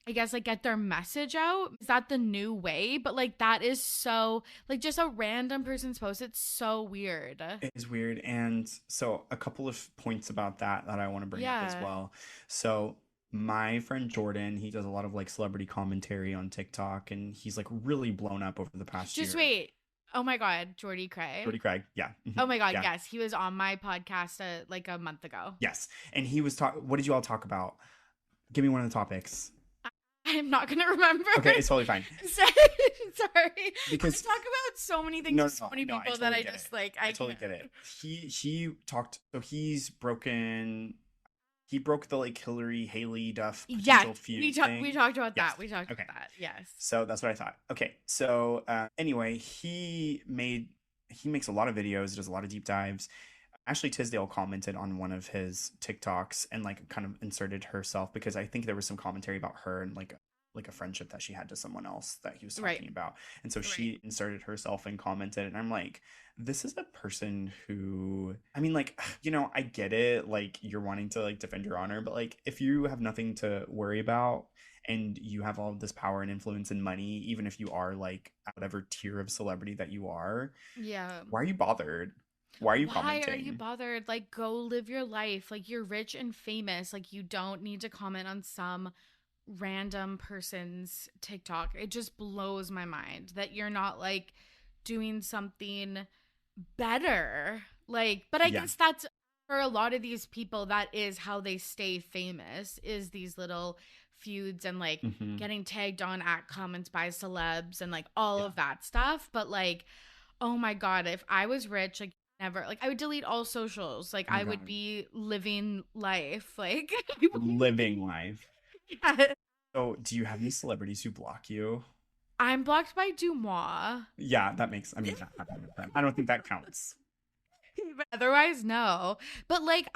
I guess, like get their message out? Is that the new way? But like that is so like just a random person's post. It's so weird.
It is weird. And so a couple of points about that I want to bring up as well. So my friend Jordan, he does a lot of like celebrity commentary on TikTok, and he's like really blown up over the past year.
Just wait. Oh my God, Jordy Craig.
Jordy Craig, yeah.
Oh my God, yes. He was on my podcast like a month ago.
Yes. And he was what did you all talk about? Give me one of the topics.
I'm not going to remember.
Okay, it's totally fine.
Sorry.
Because
I talk about so many things with so many people
totally
that I just like.
I totally get it. He talked, so he broke the like Hillary Haley Duff potential feud thing.
We talked about that. We talked about that. Yes.
So that's what I thought. Okay. So anyway, he makes a lot of videos, does a lot of deep dives. Ashley Tisdale commented on one of his TikToks and like kind of inserted herself, because I think there was some commentary about her and like a friendship that she had to someone else that he was talking about. And so she inserted herself and commented, and I'm like, this is a person who, I mean, like, you know, I get it, like you're wanting to like defend your honor, but like if you have nothing to worry about and you have all of this power and influence and money, even if you are like whatever tier of celebrity that you are, why are you bothered? Why are you commenting?
Why are you bothered? Like, go live your life. Like, you're rich and famous. Like, you don't need to comment on some random person's TikTok. It just blows my mind that you're not like doing something better. Like, but I guess that's for a lot of these people, that is how they stay famous, is these little feuds and like getting tagged on at comments by celebs and like all of that stuff. But like, oh my God, if I was rich, like never, like I would delete all socials. Like I would be living life, like
living life.
Yeah.
So do you have any celebrities who block you?
I'm blocked by Dumois.
Yeah, that makes, I don't think that counts.
But otherwise, no. But like,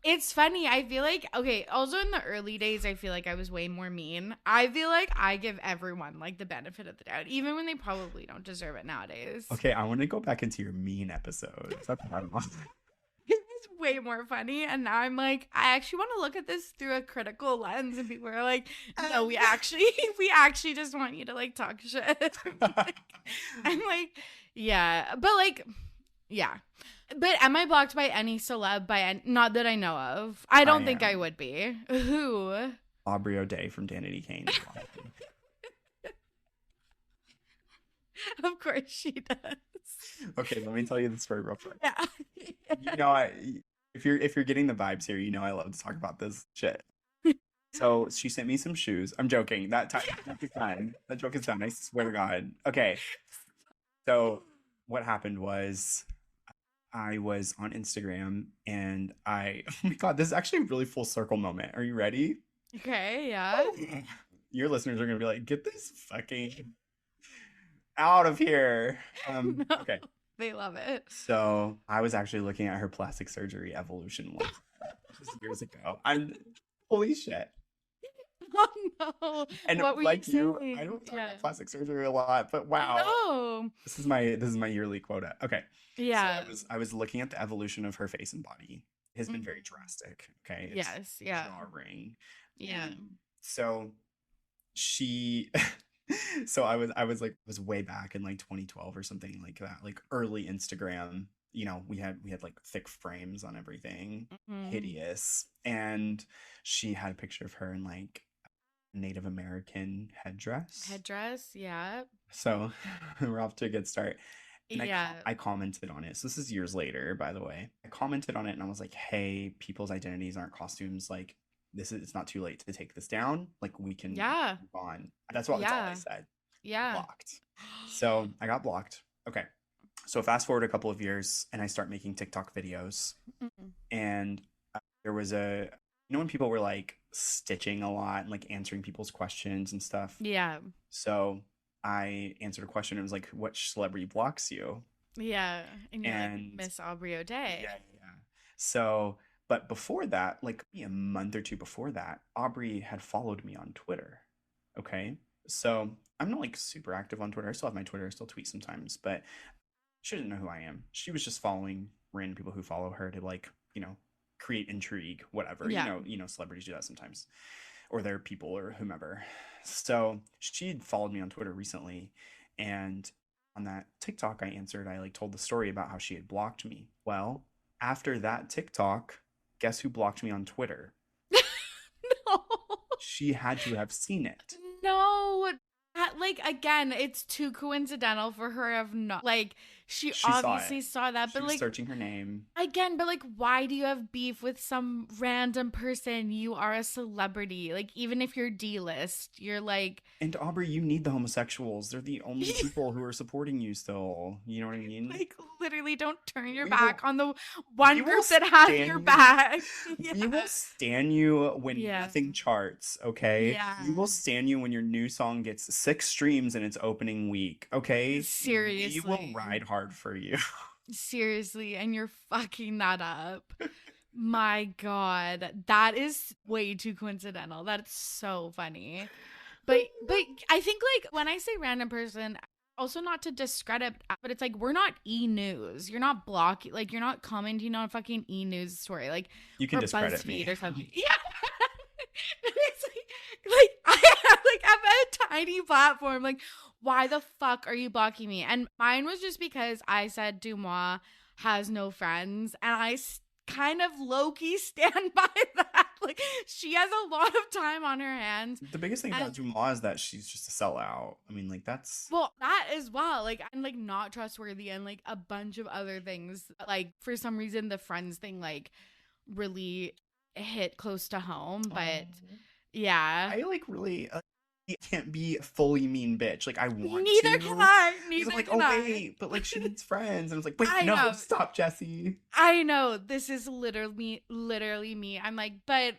it's funny. I feel like, okay, also in the early days, I feel like I was way more mean. I feel like I give everyone like the benefit of the doubt, even when they probably don't deserve it nowadays.
Okay, I want to go back into your mean episodes. That's what I want.
It's way more funny. And now I'm like, I actually want to look at this through a critical lens. And people are like, no, we actually just want you to like talk shit. I'm like, yeah. But like, yeah. But am I blocked by any celeb? Not that I know of. I don't think I would be. Who?
Aubrey O'Day from Danity Kane.
Of course she does.
Okay, let me tell you the story real quick.
Yeah.
You know, if you're getting the vibes here, you know I love to talk about this shit. So she sent me some shoes. I'm joking. That joke is done. That joke is done. I swear to God. Okay. So what happened was I was on Instagram and oh my God, this is actually a really full circle moment. Are you ready?
Okay, yeah.
Your listeners are going to be like, get this fucking out of here.
No,
okay.
They love it.
So I was actually looking at her plastic surgery evolution one years ago. Holy shit.
Oh no.
And
what were
like
you
I
saying?
don't talk about plastic surgery a lot, but wow.
No.
This is my yearly quota. Okay.
Yeah.
So I was looking at the evolution of her face and body. It has been very drastic. Okay.
Yes. Yeah.
Jarring.
Yeah.
So so I was way back in like 2012 or something like that, like early Instagram. You know, we had like thick frames on everything, hideous, and she had a picture of her in like Native American headdress,
yeah.
So we're off to a good start. And
yeah.
I commented on it. So this is years later, by the way. I commented on it and I was like, hey, people's identities aren't costumes. Like, it's not too late to take this down. Like, we can move on. That's all I said.
Yeah.
Blocked. So I got blocked. Okay. So fast forward a couple of years and I start making TikTok videos. And there was when people were like stitching a lot and like answering people's questions and stuff.
Yeah.
So I answered a question. It was like, what celebrity blocks you?
Yeah. And you're like, Miss Aubrey O'Day.
Yeah. So, but before that, like a month or two before that, Aubrey had followed me on Twitter. Okay. So I'm not like super active on Twitter. I still have my Twitter. I still tweet sometimes, but she didn't know who I am. She was just following random people who follow her to like, create intrigue, whatever.
Yeah.
Celebrities do that sometimes, or their people or whomever. So she'd followed me on Twitter recently, and on that TikTok I like told the story about how she had blocked me. Well, after that TikTok, guess who blocked me on Twitter?
No.
She had to have seen it.
No. Like, again, it's too coincidental for her to have not, like, she obviously saw that, but
she was
like
searching her name
again. But like, why do you have beef with some random person? You are a celebrity. Like, even if you're D-list, you're like.
And Aubrey, you need the homosexuals. They're the only people who are supporting you still. You know what I mean?
Like, literally, don't turn your back on the one group that has your back.
We will stan you when nothing charts, okay?
Yeah.
We will stan you when your new song gets 6 streams in its opening week, okay?
Seriously.
We will ride hard for you.
Seriously, and you're fucking that up. My God, that is way too coincidental. That's so funny. But I think like when I say random person, also not to discredit, but it's like we're not E-News. You're not blocking, like you're not commenting on a fucking E-News story, like
you can
or
discredit
BuzzFeed
me
or something. Yeah. It's like I have a tiny platform. Like, why the fuck are you blocking me? And mine was just because I said Dumois has no friends, and I kind of low-key stand by that. Like, she has a lot of time on her hands.
The biggest thing about Tamar is that she's just a sellout. I mean, like, that's...
Well, that as well. Like, and, like, not trustworthy and, like, a bunch of other things. Like, for some reason, the Friends thing, like, really hit close to home. But, yeah.
I, like, really... you can't be a fully mean bitch. Like, I want
Neither
to.
can I. Neither
I'm like,
can I.
wait, but like she needs friends. And I was like, wait,
I
no,
know.
stop, Jesse.
I know. This is literally me. I'm like, but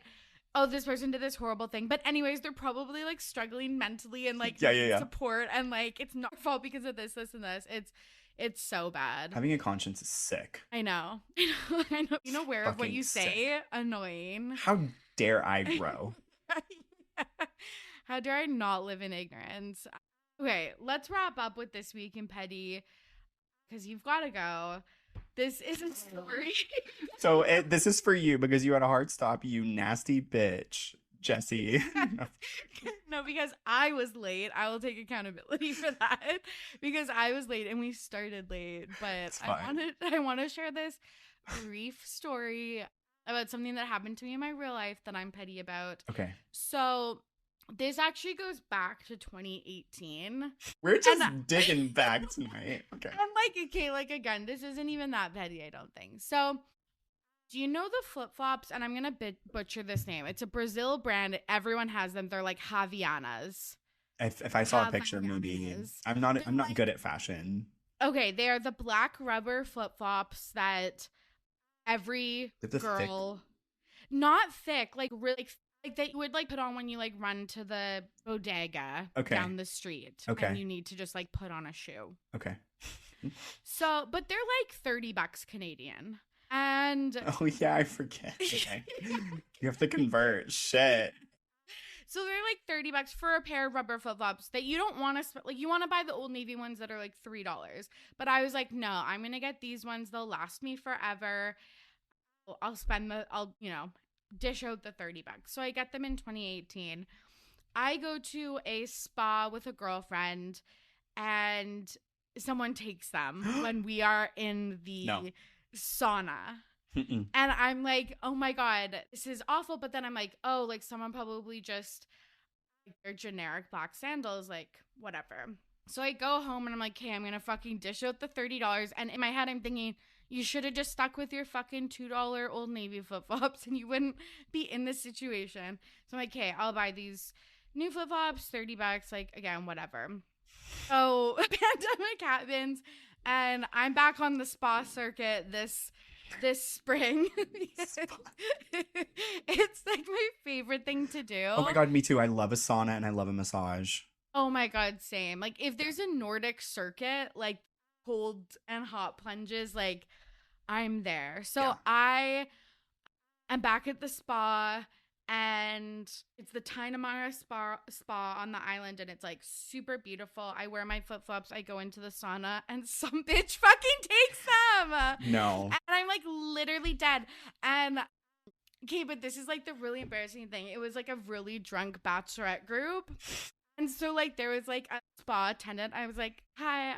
oh, this person did this horrible thing. But anyways, they're probably like struggling mentally and like
yeah.
support, and like it's not their fault because of this, and this. It's so bad.
Having a conscience is sick.
I know. I know. You know, aware of what you say. Annoying.
How dare I grow?
How dare I not live in ignorance? Okay, let's wrap up with this week in petty, because you've got to go. This isn't story.
So this is for you because you had a hard stop, you nasty bitch, Jesse.
No, because I was late. I will take accountability for that because I was late and we started late. But I want to share this brief story about something that happened to me in my real life that I'm petty about.
Okay.
So this actually goes back to 2018.
We're just digging back tonight. Okay.
And like, okay, like again, this isn't even that petty, I don't think. So, do you know the flip-flops? And I'm going to butcher this name. It's a Brazil brand. Everyone has them. They're like Havaianas.
If I saw a picture, maybe. I'm not good at fashion.
Okay, they are the black rubber flip-flops that every girl, not thick, like really like that you would like put on when you like run to the bodega down the street.
Okay.
And you need to just like put on a shoe.
Okay.
So, but they're like $30 Canadian. And
oh yeah, I forget. Okay. You have to convert. Shit.
So they're like $30 for a pair of rubber flip-flops that you don't want to like. You want to buy the Old Navy ones that are like $3. But I was like, no, I'm gonna get these ones. They'll last me forever. I'll dish out the $30. So I get them in 2018. I go to a spa with a girlfriend and someone takes them when we are in the sauna.
Mm-mm.
And I'm like, oh my God, this is awful. But then I'm like, oh, like someone probably just like their generic black sandals, like whatever. So I go home and I'm like, okay, I'm going to fucking dish out the $30. And in my head, I'm thinking, you should have just stuck with your fucking $2 Old Navy flip-flops and you wouldn't be in this situation. So I'm like, okay, I'll buy these new flip-flops, $30, like, again, whatever. So pandemic happens and I'm back on the spa circuit this spring. It's like my favorite thing to do.
Oh my God, me too. I love a sauna and I love a massage.
Oh my God, same. Like if there's a Nordic circuit, like cold and hot plunges, like I'm there. So I am back at the spa and it's the Tamar spa on the island and it's like super beautiful. I wear my flip-flops, I go into the sauna and some bitch fucking takes them.
No.
And I'm like literally dead. And okay, but this is like the really embarrassing thing. It was like a really drunk bachelorette group. And so like there was like a spa attendant. I was like, hi,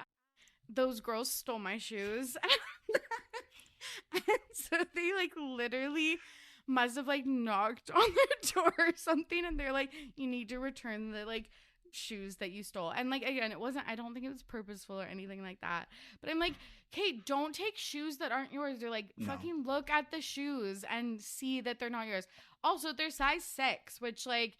those girls stole my shoes. And so they like literally must have like knocked on their door or something. And they're like, you need to return the like shoes that you stole. And like, again, I don't think it was purposeful or anything like that. But I'm like, okay, don't take shoes that aren't yours. They're like, fucking look at the shoes and see that they're not yours. Also, they're size 6, which like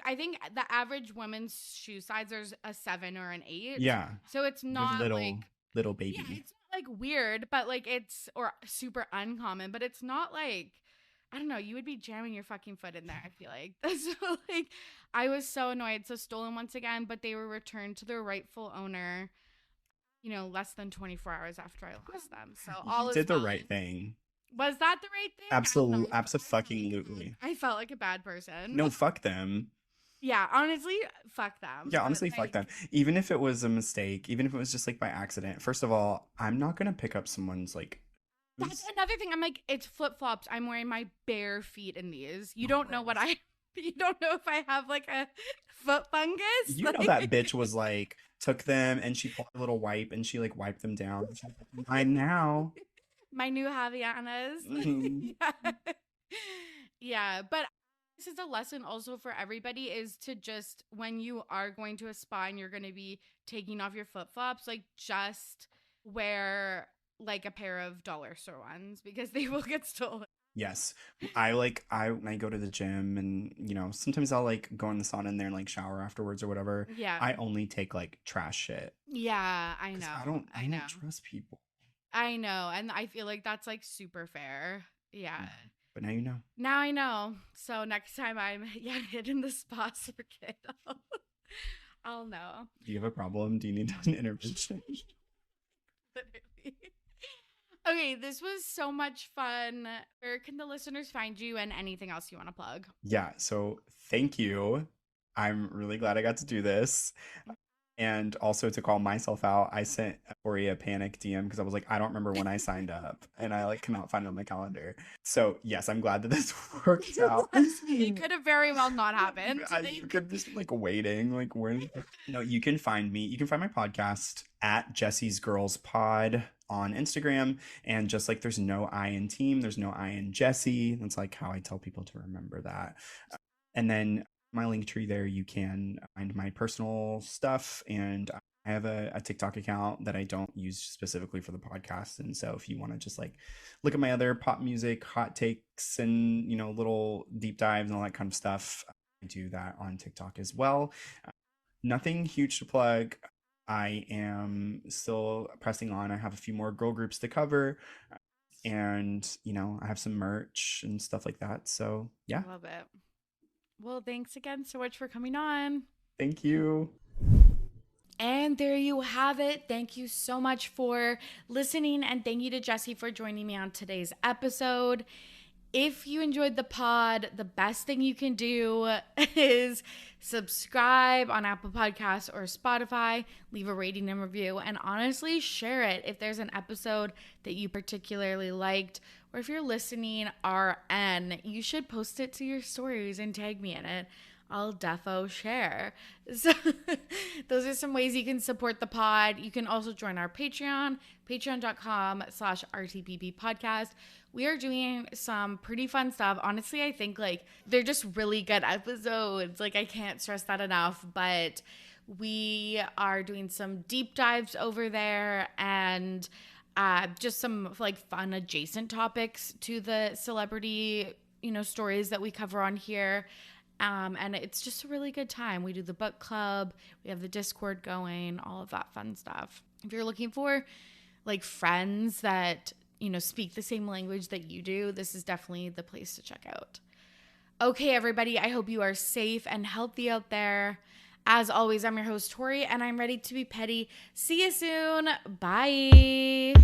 I think the average women's shoe size is a 7 or an 8.
Yeah.
So it's not
little baby.
Yeah, it's not like weird, but like it's or super uncommon, but it's not like, I don't know, you would be jamming your fucking foot in there, I feel like. So like I was so annoyed. So stolen once again, but they were returned to their rightful owner, less than 24 hours after I lost them. So all
did the right thing.
Was that the right thing?
Absolutely.
I felt like a bad person.
No, fuck them.
Yeah, honestly, fuck them.
Yeah, honestly, fuck them. Even if it was a mistake, even if it was just like by accident. First of all, I'm not gonna pick up someone's like.
That's another thing. I'm like, it's flip-flops. I'm wearing my bare feet in these. You don't know you don't know if I have like a foot fungus.
You know that bitch was like, took them and she pulled a little wipe and she like wiped them down. She's like, mine now.
My new Havaianas.
Mm-hmm.
Yeah, but This is a lesson also for everybody, is to just, when you are going to a spa and you're going to be taking off your flip-flops, like just wear like a pair of dollar store ones, because they will get stolen.
Yes. When I go to the gym and, sometimes I'll like go in the sauna and there and like shower afterwards or whatever.
Yeah.
I only take like trash shit.
Yeah, I
'Cause
know.
I don't trust people.
I know. And I feel like that's like super fair. Yeah.
But now you know.
Now I know. So next time I'm hitting the spa circuit, I'll know.
Do you have a problem? Do you need an intervention?
Literally. Okay, this was so much fun. Where can the listeners find you, and anything else you want to plug?
Yeah, so thank you. I'm really glad I got to do this. And also, to call myself out, I sent Torry a panic DM because I was like, I don't remember when I signed up, and I like cannot find it on my calendar. So yes, I'm glad that this worked out.
It could have very well not happened.
You could just like waiting, like where? No, you can find me. You can find my podcast at Jesse's Girls Pod on Instagram, and just like there's no I in team, there's no I in Jesse. That's like how I tell people to remember that. And then my link tree there, you can find my personal stuff, and I have a TikTok account that I don't use specifically for the podcast. And so if you want to just like look at my other pop music hot takes and little deep dives and all that kind of stuff, I do that on TikTok as well. Nothing huge to plug. I am still pressing on. I have a few more girl groups to cover, and I have some merch and stuff like that. So yeah.
Love it. Well, thanks again so much for coming on.
Thank you.
And there you have it. Thank you so much for listening, and thank you to Jesse for joining me on today's episode. If you enjoyed the pod, the best thing you can do is subscribe on Apple Podcasts or Spotify, leave a rating and review, and honestly share it if there's an episode that you particularly liked. Or if you're listening RN, you should post it to your stories and tag me in it. I'll defo share. So those are some ways you can support the pod. You can also join our Patreon, patreon.com/RTPP podcast. We are doing some pretty fun stuff. Honestly, I think like they're just really good episodes. Like I can't stress that enough, but we are doing some deep dives over there, and just some like fun adjacent topics to the celebrity, stories that we cover on here. And it's just a really good time. We do the book club, we have the Discord going, all of that fun stuff. If you're looking for like friends that, speak the same language that you do, this is definitely the place to check out. Okay, everybody, I hope you are safe and healthy out there. As always, I'm your host, Torry, and I'm ready to be petty. See you soon. Bye.